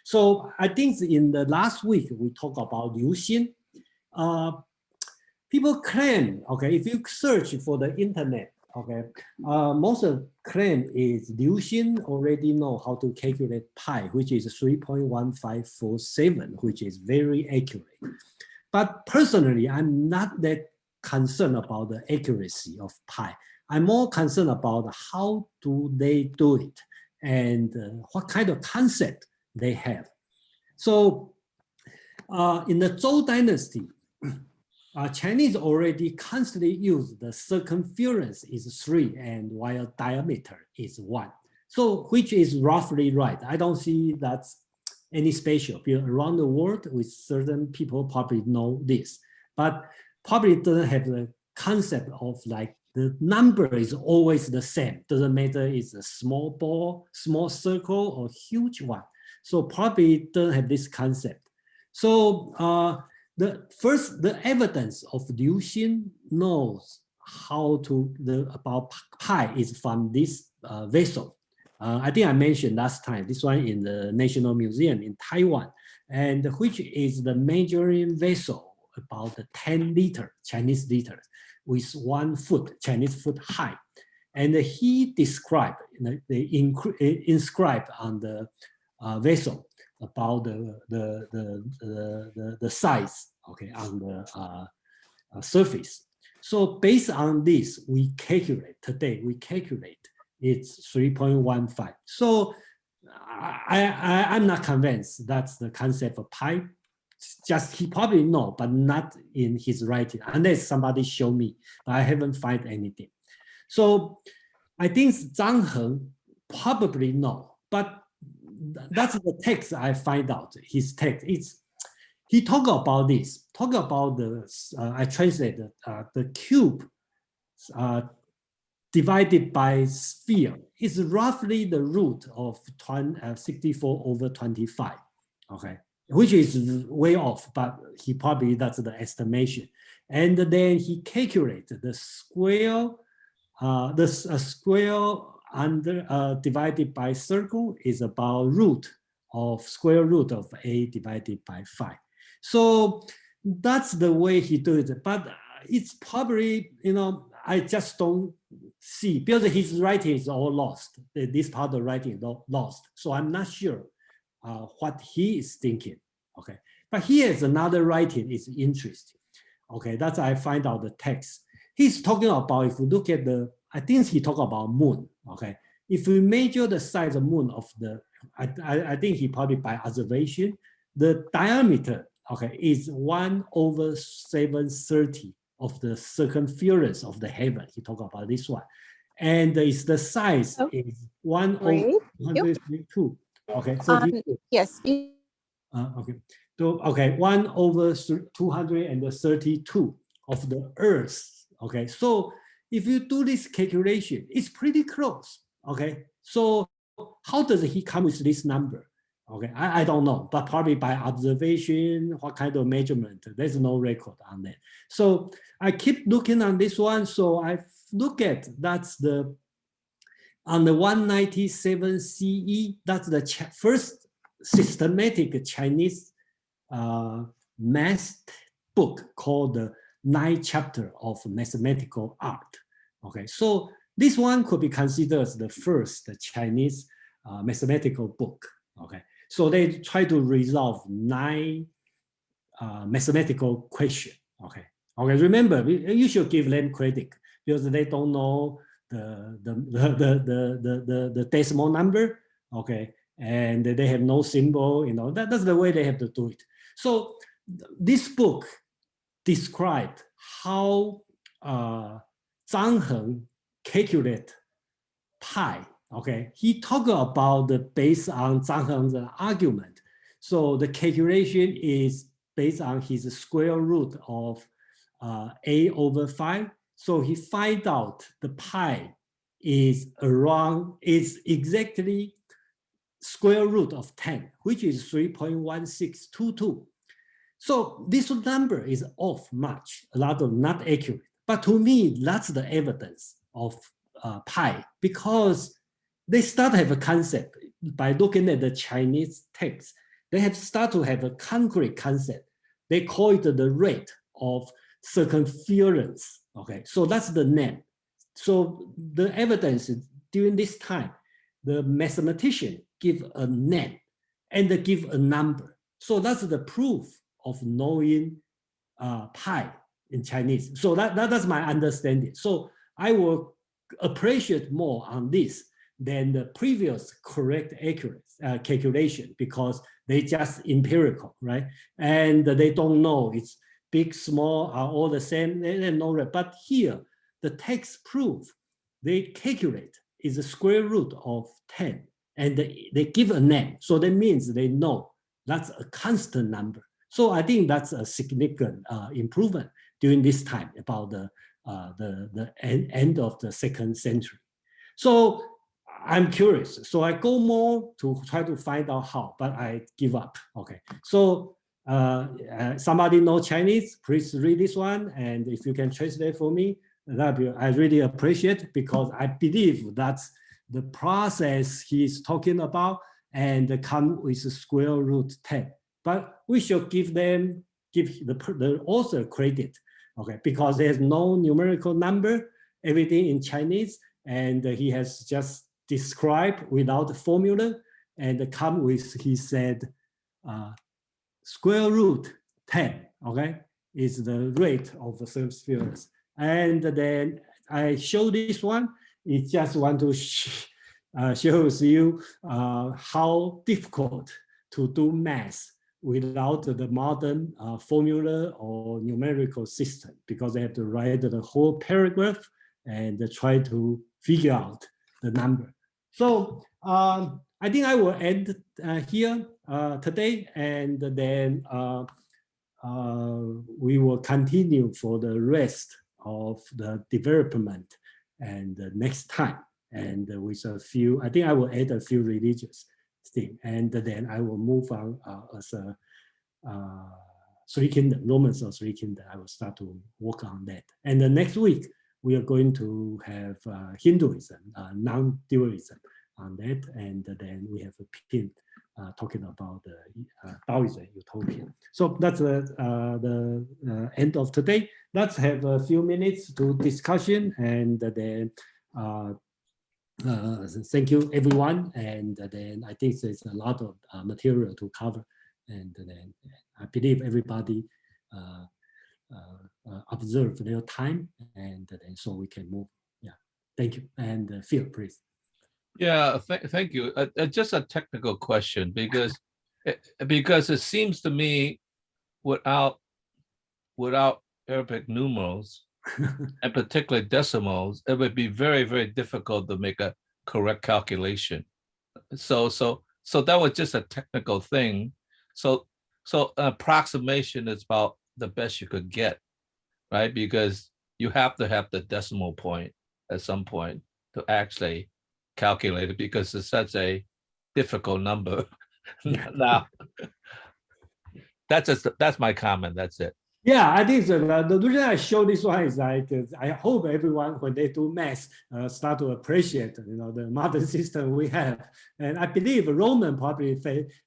Speaker 1: So I think in the last week we talked about Liu Xin. People claim, okay, if you search for the internet, okay, most of the claim is Liu Xin already know how to calculate pi, which is 3.1547, which is very accurate. But personally, I'm not that concerned about the accuracy of pi. I'm more concerned about how do they do it, and what kind of concept they have. So In the Zhou Dynasty, Chinese already constantly use the circumference is 3 and while diameter is 1. So which is roughly right. I don't see that's any special. Because around the world with certain people probably know this, but probably doesn't have the concept of like the number is always the same. Doesn't matter it's a small ball, small circle or huge one. So probably doesn't have this concept. So the evidence of Liu Xin knows how to about pi is from this vessel. I think I mentioned last time, this one in the National Museum in Taiwan, and which is the measuring vessel about 10 liter, Chinese liters, with 1 foot, Chinese foot high. And he described, inscribed on the vessel about the size, okay, on the surface. So based on this, we calculate it's 3.15. So I'm not convinced that's the concept of pi. Just he probably know, but not in his writing, unless somebody show me. But I haven't found anything. So I think Zhang Heng probably know, but that's the text I find out. His text, he talk about this, talk about the, I translated the cube divided by sphere is roughly the root of 64 over 25, okay, which is way off, but he probably that's the estimation. And then he calculated the square, square under divided by circle is about square root of a divided by 5. So that's the way he do it. But it's probably, you know, I just don't see, because his writing is all lost. This part of the writing is lost. So I'm not sure what he is thinking, okay? But here's another writing is interesting. Okay, that's I find out the text. He's talking about, if you look at the, I think he talk about moon, okay? If we measure the size of moon of the, I think he probably by observation, the diameter, okay, is 1/730 of the circumference of the heaven. He talk about this one. And it's the size is 1/132. Okay, so
Speaker 10: yes.
Speaker 1: okay. So okay, 1/232 of the Earth. Okay, so if you do this calculation, it's pretty close. Okay, so how does he come with this number? Okay, I don't know, but probably by observation, what kind of measurement, there's no record on that. So I keep looking on this one. So I look at, that's the, on the 197 CE, that's the first systematic Chinese math book called the 9th Chapter of Mathematical Art. Okay, so this one could be considered as the first Chinese mathematical book. Okay, so they try to resolve 9 mathematical questions. Okay, okay. Remember, you should give them credit because they don't know the decimal number. Okay, and they have no symbol. You know, that's the way they have to do it. So this book described how Zhang Heng calculate pi. Okay, he talked about the based on Zhang Heng's argument. So the calculation is based on his square root of a/5. So he find out the pi is exactly square root of 10, which is 3.1622. So this number is off much, a lot of not accurate. But to me, that's the evidence of pi, because they start to have a concept by looking at the Chinese text. They have started to have a concrete concept. They call it the rate of circumference. Okay, so that's the name. So the evidence is during this time, the mathematician give a name and they give a number. So that's the proof of knowing pi in Chinese. So that's my understanding. So I will appreciate more on this than the previous correct accurate calculation, because They just empirical, right? And they don't know it's big, small are all the same. They don't know that. But here, the text proof, they calculate is the square root of 10, and they give a name. So that means they know that's a constant number. So I think that's a significant improvement during this time about the end of the 2nd century. So I'm curious. So I go more to try to find out how, but I give up. Okay. So somebody know Chinese, please read this one. And if you can translate for me, I really appreciate, because I believe that's the process he's talking about, and come with a square root 10. But we should give the author credit, okay, because there's no numerical number, everything in Chinese, and he has just described without formula, and come with, he said, square root 10, okay, is the rate of the spheres. And then I show this one. It just want to shows you how difficult to do math without the modern formula or numerical system, because they have to write the whole paragraph and try to figure out the number. So I think I will end here today, and then we will continue for the rest of the development and the next time. And with a few, I think I will add a few religious things, and then I will move on as a Three Kingdoms, Romans of Three Kingdoms. I will start to work on that. And the next week, we are going to have Hinduism, non-dualism on that. And then we have a pin talking about the Taoism, utopia. So that's the end of today. Let's have a few minutes to discussion, and then thank you everyone. And then I think there's a lot of material to cover, and then I believe everybody observe their time, and then so we can move. Yeah, thank you. And Phil, please.
Speaker 4: Yeah, thank you. Just a technical question, because it seems to me without Arabic numerals and particularly decimals, it would be very, very difficult to make a correct calculation. So that was just a technical thing. So approximation is about the best you could get, right? Because you have to have the decimal point at some point to actually calculate it, because it's such a difficult number. Now, that's my comment. That's it.
Speaker 1: Yeah, I think so. The reason I show this one is like, I hope everyone, when they do math, start to appreciate, the modern system we have. And I believe Roman probably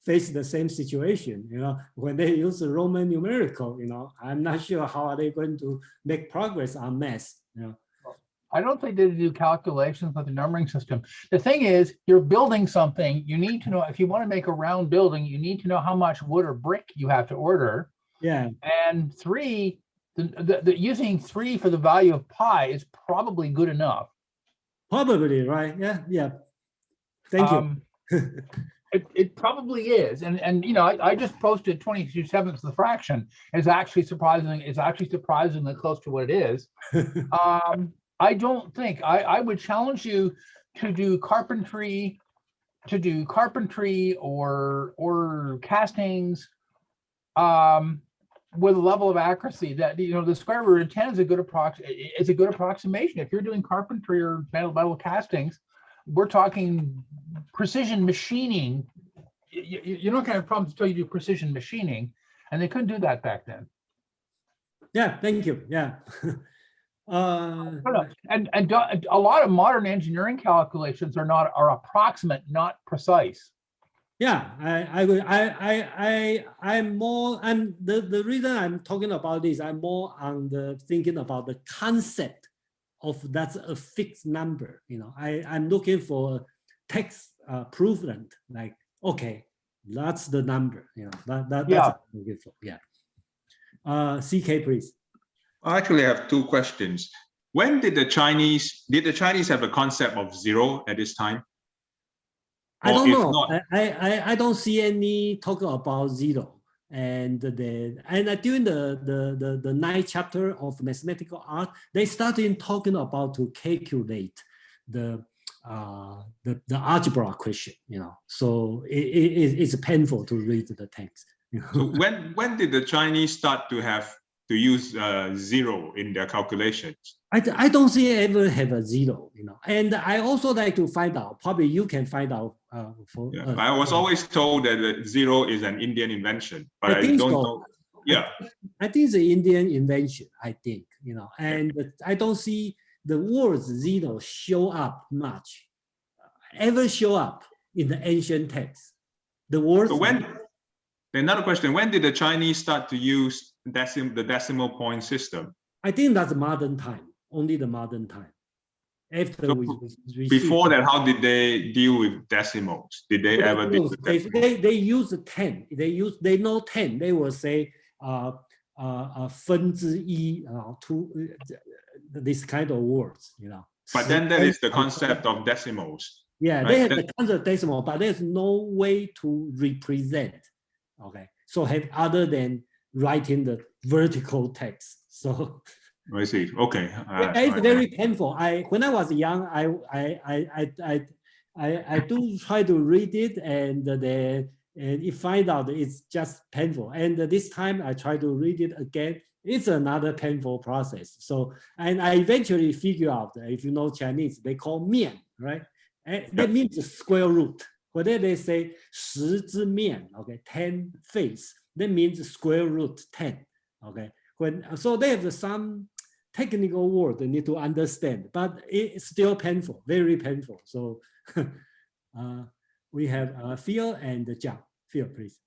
Speaker 1: face the same situation, when they use the Roman numerical, I'm not sure how are they going to make progress on math,
Speaker 10: I don't think they do calculations with the numbering system. The thing is, you're building something, you need to know, if you want to make a round building, you need to know how much wood or brick you have to order.
Speaker 1: Yeah.
Speaker 10: And three, using 3 for the value of pi is probably good enough.
Speaker 1: Probably, right? Yeah. Thank you.
Speaker 10: It probably is. And I just posted 22/7 the fraction. It's actually surprisingly close to what it is. I don't think I would challenge you to do carpentry or castings with a level of accuracy that the square root of 10 is a good approximation. If you're doing carpentry or metal castings, we're talking precision machining. You don't have problems until you do precision machining, and they couldn't do that back then.
Speaker 1: Yeah, thank you. Yeah.
Speaker 10: And a lot of modern engineering calculations are approximate, not precise.
Speaker 1: Yeah, the reason I'm talking about this, I'm more on the thinking about the concept of that's a fixed number. I'm looking for text proven, like, okay, that's the number. That's what I'm looking for. Yeah. CK, please.
Speaker 2: I actually have 2 questions. When did the Chinese have a concept of zero at this time?
Speaker 1: I
Speaker 2: Or
Speaker 1: don't
Speaker 2: if
Speaker 1: know.
Speaker 2: not-
Speaker 1: I don't see any talk about zero. And during the ninth chapter of mathematical art, they started talking about to calculate the algebra question. So it's painful to read the text.
Speaker 2: So when did the Chinese start to use zero in their calculations?
Speaker 1: I don't see ever have a zero, And I also like to find out. Probably you can find out.
Speaker 2: I was always told that the zero is an Indian invention, but I
Speaker 1: think
Speaker 2: don't
Speaker 1: so.
Speaker 2: know. Yeah,
Speaker 1: I think it's an Indian invention. I think and I don't see the word zero show up much. Ever show up in the ancient text? The word.
Speaker 2: So another question: when did the Chinese start to use the decimal point system?
Speaker 1: I think that's modern time. Only the modern time. After
Speaker 2: So
Speaker 1: we
Speaker 2: before that, how did they deal with decimals? Did they ever deal with decimals?
Speaker 1: They use 10. They know 10. They will say 分之一 this kind of words,
Speaker 2: But then there is the concept of decimals.
Speaker 1: Yeah,
Speaker 2: right?
Speaker 1: they have the concept of decimal, but there's no way to represent. Okay, so other than writing the vertical text. So
Speaker 2: I see. Okay.
Speaker 1: it's very painful. When I was young, I do try to read it, and you find out it's just painful. And this time I try to read it again. It's another painful process. So, and I eventually figure out that if you know Chinese, they call mian, right? And that means the square root. Whether they say 十之面, okay, 10 face, that means square root 10, okay. So they have some technical word they need to understand, but it's still painful, very painful. So we have Phil and Jiang. Phil, please.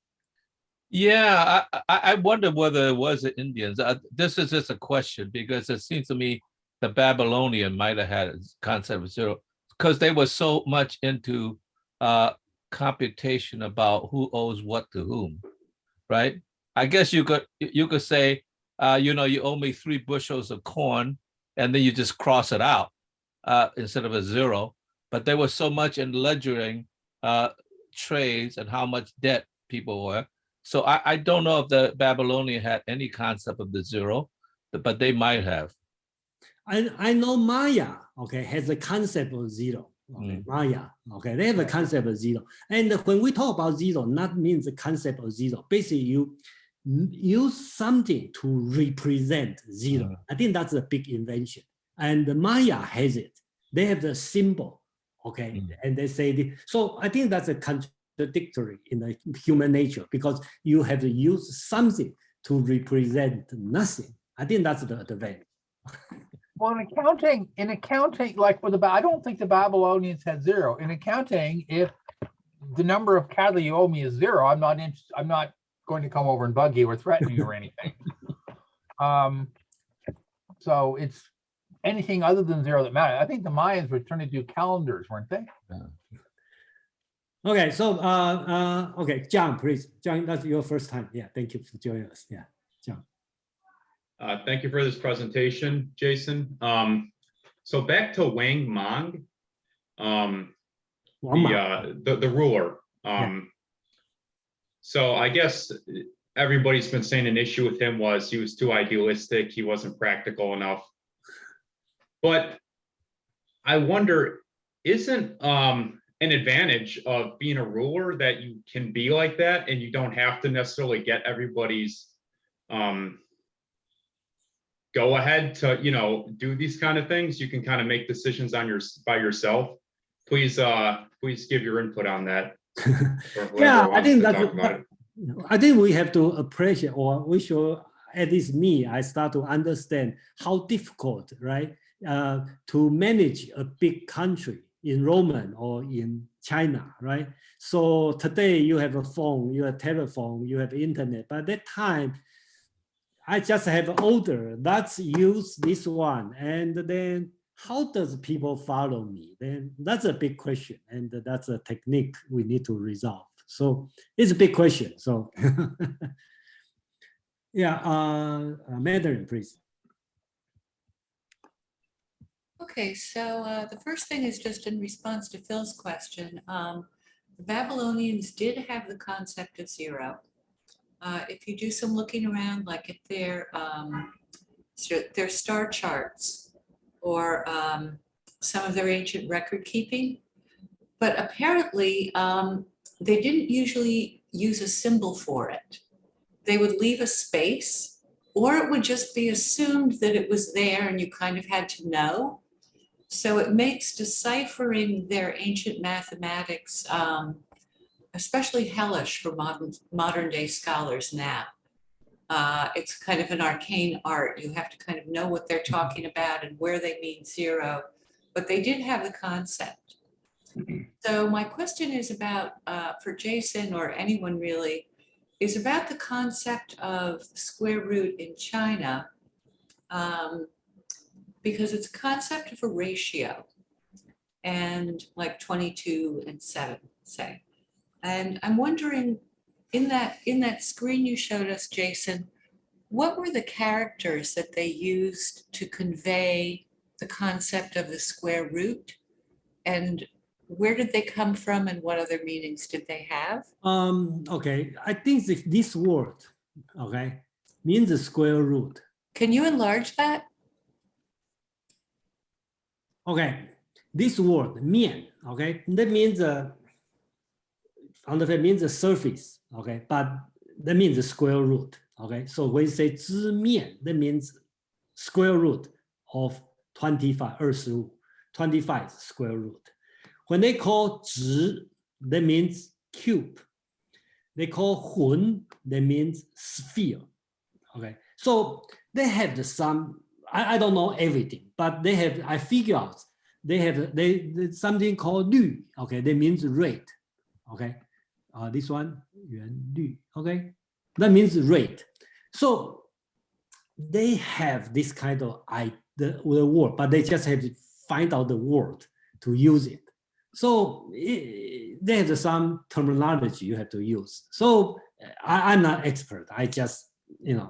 Speaker 4: Yeah, I wonder whether it was the Indians. This is just a question because it seems to me the Babylonian might have had a concept of zero because they were so much into computation about who owes what to whom, right? I guess you could say, you owe me 3 bushels of corn, and then you just cross it out instead of a zero. But they were so much in ledgering trades and how much debt people were. So I don't know if the Babylonian had any concept of the zero, but they might have.
Speaker 1: I know Maya, okay, has a concept of zero. Okay, Maya, okay, they have a concept of zero. And when we talk about zero, not means the concept of zero. Basically, you use something to represent zero. I think that's a big invention. And the Maya has it. They have the symbol, okay, and they say so. I think that's a contradictory in the human nature because you have to use something to represent nothing. I think that's the advantage.
Speaker 10: Well, in accounting, like I don't think the Babylonians had zero. In accounting, if the number of cattle you owe me is zero, I'm not going to come over and bug you or threaten you or anything. So it's anything other than zero that matters. I think the Mayans were trying to do calendars, weren't they?
Speaker 1: Okay, so okay, John, please. John, that's your first time. Yeah, thank you for joining us. Yeah, John.
Speaker 11: Thank you for this presentation, Jason. So back to Wang Mang, the ruler. So I guess everybody's been saying an issue with him was he was too idealistic, he wasn't practical enough. But I wonder, isn't an advantage of being a ruler that you can be like that and you don't have to necessarily get everybody's go ahead to do these kind of things? You can kind of make decisions by yourself. Please give your input on that.
Speaker 1: Yeah, I think I think we have to appreciate, or we should, at least me, I start to understand how difficult, right, to manage a big country in Roman or in China, right? So today you have a phone, you have telephone, you have internet. But at that time, I just have an order. Let's use this one, and then how does people follow me? Then that's a big question, and that's a technique we need to resolve. So it's a big question. So yeah, Mandarin, please.
Speaker 3: Okay, so the first thing is just in response to Phil's question. the Babylonians did have the concept of zero. If you do some looking around, like at their star charts or some of their ancient record keeping, but apparently they didn't usually use a symbol for it. They would leave a space, or it would just be assumed that it was there and you kind of had to know. So it makes deciphering their ancient mathematics especially hellish for modern day scholars now. It's kind of an arcane art. You have to kind of know what they're talking about and where they mean zero, but they did have the concept. So my question is about, for Jason or anyone really, is about the concept of square root in China, because it's a concept of a ratio, and like 22 and 7, say. And I'm wondering, in that screen you showed us, Jason, what were the characters that they used to convey the concept of the square root? And where did they come from and what other meanings did they have?
Speaker 1: Okay, I think this word, okay, means the square root.
Speaker 3: Can you enlarge that?
Speaker 1: Okay, this word, mian, okay, that means means the surface, okay, but that means the square root, okay. So when you say 知面, that means square root of 25, 25 square root. When they call 直, that means cube. They call 浑, that means sphere, okay. So they have some, I don't know everything, but they have, I figure out, they have something called 绿, okay, that means red, okay. This one, 圆绿, okay, that means red. So they have this kind of the word, but they just have to find out the word to use it. So there's some terminology you have to use. So I'm not expert. I just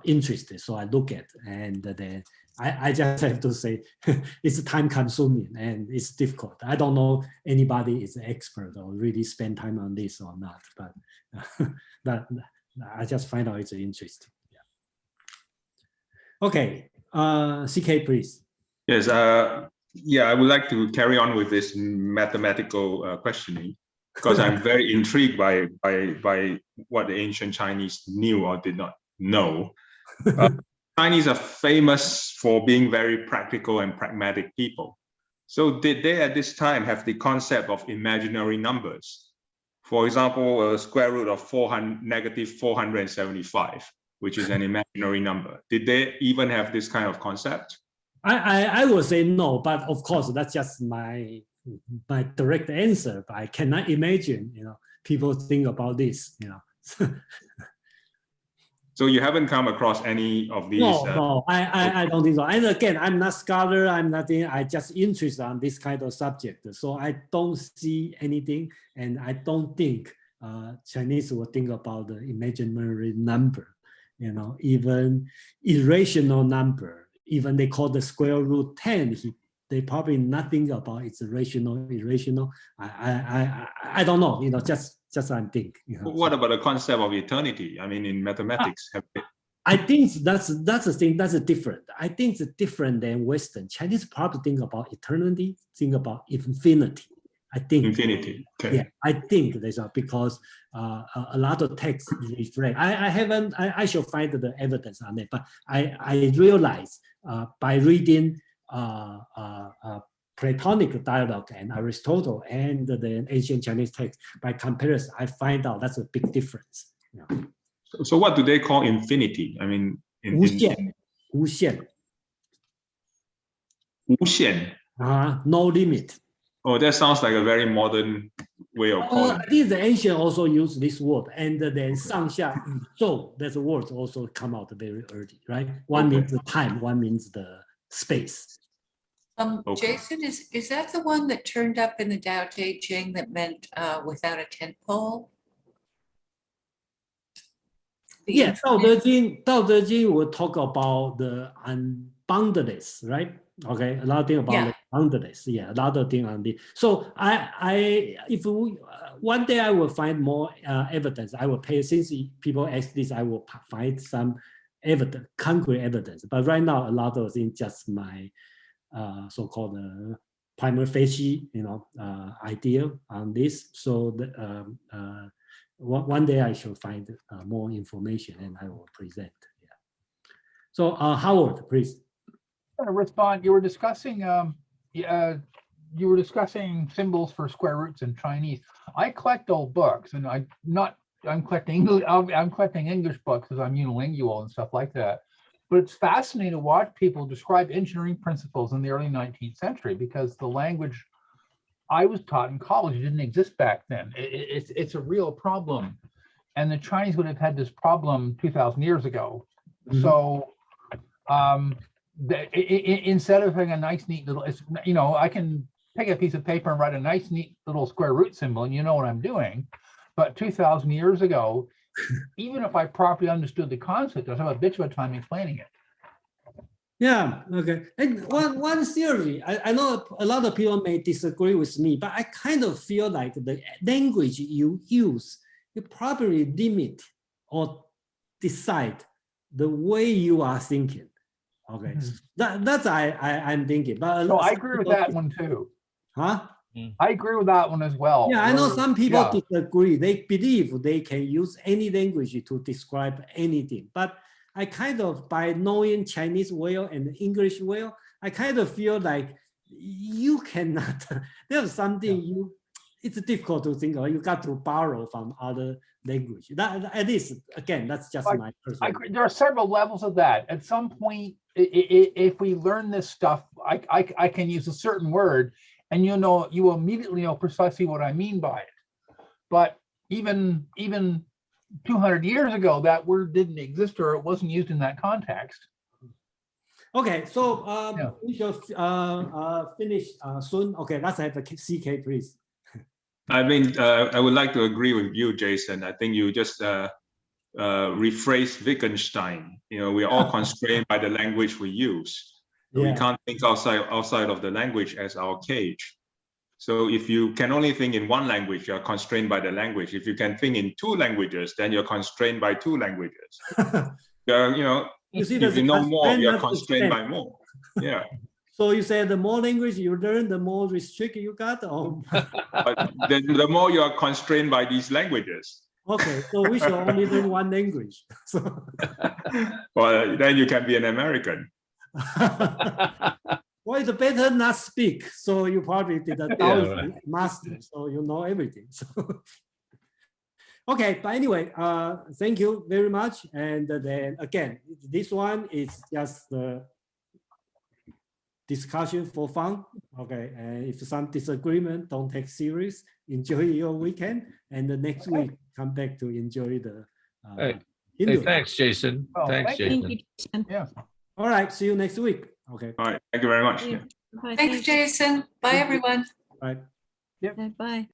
Speaker 1: interested, so I look at, and then I just have to say it's time consuming and it's difficult. I don't know anybody is an expert or really spend time on this or not, but I just find out it's interesting. Yeah. Okay, CK, please.
Speaker 2: Yes, yeah, I would like to carry on with this mathematical questioning, because I'm very intrigued by what the ancient Chinese knew or did not know. Chinese are famous for being very practical and pragmatic people. So did they at this time have the concept of imaginary numbers? For example, a square root of negative 475, which is an imaginary number. Did they even have this kind of concept?
Speaker 1: I would say no, but of course that's just my direct answer. But I cannot imagine, people think about this,
Speaker 2: So you haven't come across any of these?
Speaker 1: No, I don't think so. And again, I'm not scholar. I'm nothing. I just interested on this kind of subject. So I don't see anything, and I don't think Chinese will think about the imaginary number. Even irrational number. Even they call the square root 10. They probably nothing about it's irrational. I don't know. Just I'm thinking.
Speaker 2: What about the concept of eternity? I mean, in mathematics,
Speaker 1: I think that's the thing. That's different. I think it's different than Western. Chinese probably think about eternity, think about infinity. I think
Speaker 2: infinity. Okay.
Speaker 1: Yeah, I think there's because a lot of texts reflect. I shall find the evidence on it, but I realize by reading Platonic dialogue and Aristotle and the ancient Chinese text, by comparison, I find out that's a big difference.
Speaker 2: So what do they call infinity? I mean,
Speaker 1: 无限.
Speaker 2: 无限.
Speaker 1: No limit.
Speaker 2: Oh, that sounds like a very modern way of calling it.
Speaker 1: I think the ancient also use this word, and then 上下宇宙, that word also come out very early, right? One means the time, one means the space.
Speaker 3: Jason, is that the one that turned up in the Tao Te Ching that meant without a tent pole?
Speaker 1: Yes, Tao Te Ching will talk about the unboundedness, right? Okay, a lot of things about Endless, yeah, a lot of things on this. So if one day I will find more evidence, I will pay. Since people ask this, I will find some evidence, concrete evidence. But right now, a lot of things just my so-called prima facie, idea on this. So one day I shall find more information and I will present. Yeah. So Howard, please.
Speaker 10: To respond, you were discussing symbols for square roots in Chinese. I collect old books, and I'm collecting English books because I'm unilingual and stuff like that. But it's fascinating to watch people describe engineering principles in the early 19th century, because the language I was taught in college didn't exist back then. It's a real problem, and the Chinese would have had this problem 2,000 years ago. Mm-hmm. So instead of having a nice, neat little, I can take a piece of paper and write a nice, neat little square root symbol, and you know what I'm doing. But 2,000 years ago, even if I properly understood the concept, I'd have a bitch of a time explaining it.
Speaker 1: Yeah, okay. And one theory, I know a lot of people may disagree with me, but I kind of feel like the language you use, you probably limit or decide the way you are thinking. Okay, mm-hmm. That's I'm thinking. But
Speaker 10: so I agree with that one too.
Speaker 1: Huh?
Speaker 10: I agree with that one as well.
Speaker 1: Yeah, I know some people disagree. They believe they can use any language to describe anything. But I kind of, by knowing Chinese well and English well, I kind of feel like you cannot, there's something it's difficult to think of. You got to borrow from other language. That, at least, again, that's just my personal.
Speaker 10: There are several levels of that. At some point, if we learn this stuff, I can use a certain word, and you immediately know precisely what I mean by it. But even 200 years ago, that word didn't exist, or it wasn't used in that context.
Speaker 1: Okay, so we shall finish soon. Okay, let's have a CK, please.
Speaker 2: I mean, I would like to agree with you, Jason. I think you just rephrase Wittgenstein. We are all constrained by the language we use. We can't think outside of the language as our cage. So if you can only think in one language, you're constrained by the language. If you can think in two languages, then you're constrained by two languages. If you know more, you're constrained by more. Yeah.
Speaker 1: So you say the more language you learn, the more restricted you got? Or?
Speaker 2: But the more you are constrained by these languages.
Speaker 1: Okay, so we should only learn one language.
Speaker 2: Well, then you can be an American.
Speaker 1: Well, it's better not speak. So you probably did a Taoism master, so you know everything. So. Okay, but anyway, thank you very much. And then again, this one is just the discussion for fun. Okay, and if some disagreement, don't take serious. Enjoy your weekend, and the next week come back to enjoy the.
Speaker 4: Hey, thanks, Jason.
Speaker 10: Oh,
Speaker 4: thanks, Jason.
Speaker 5: Thank you, Jason.
Speaker 10: Yeah.
Speaker 1: All right, see you next week. Okay.
Speaker 2: All right, thank you very much.
Speaker 5: Bye.
Speaker 3: Thanks, Jason. Bye, everyone.
Speaker 1: Bye.
Speaker 5: Bye.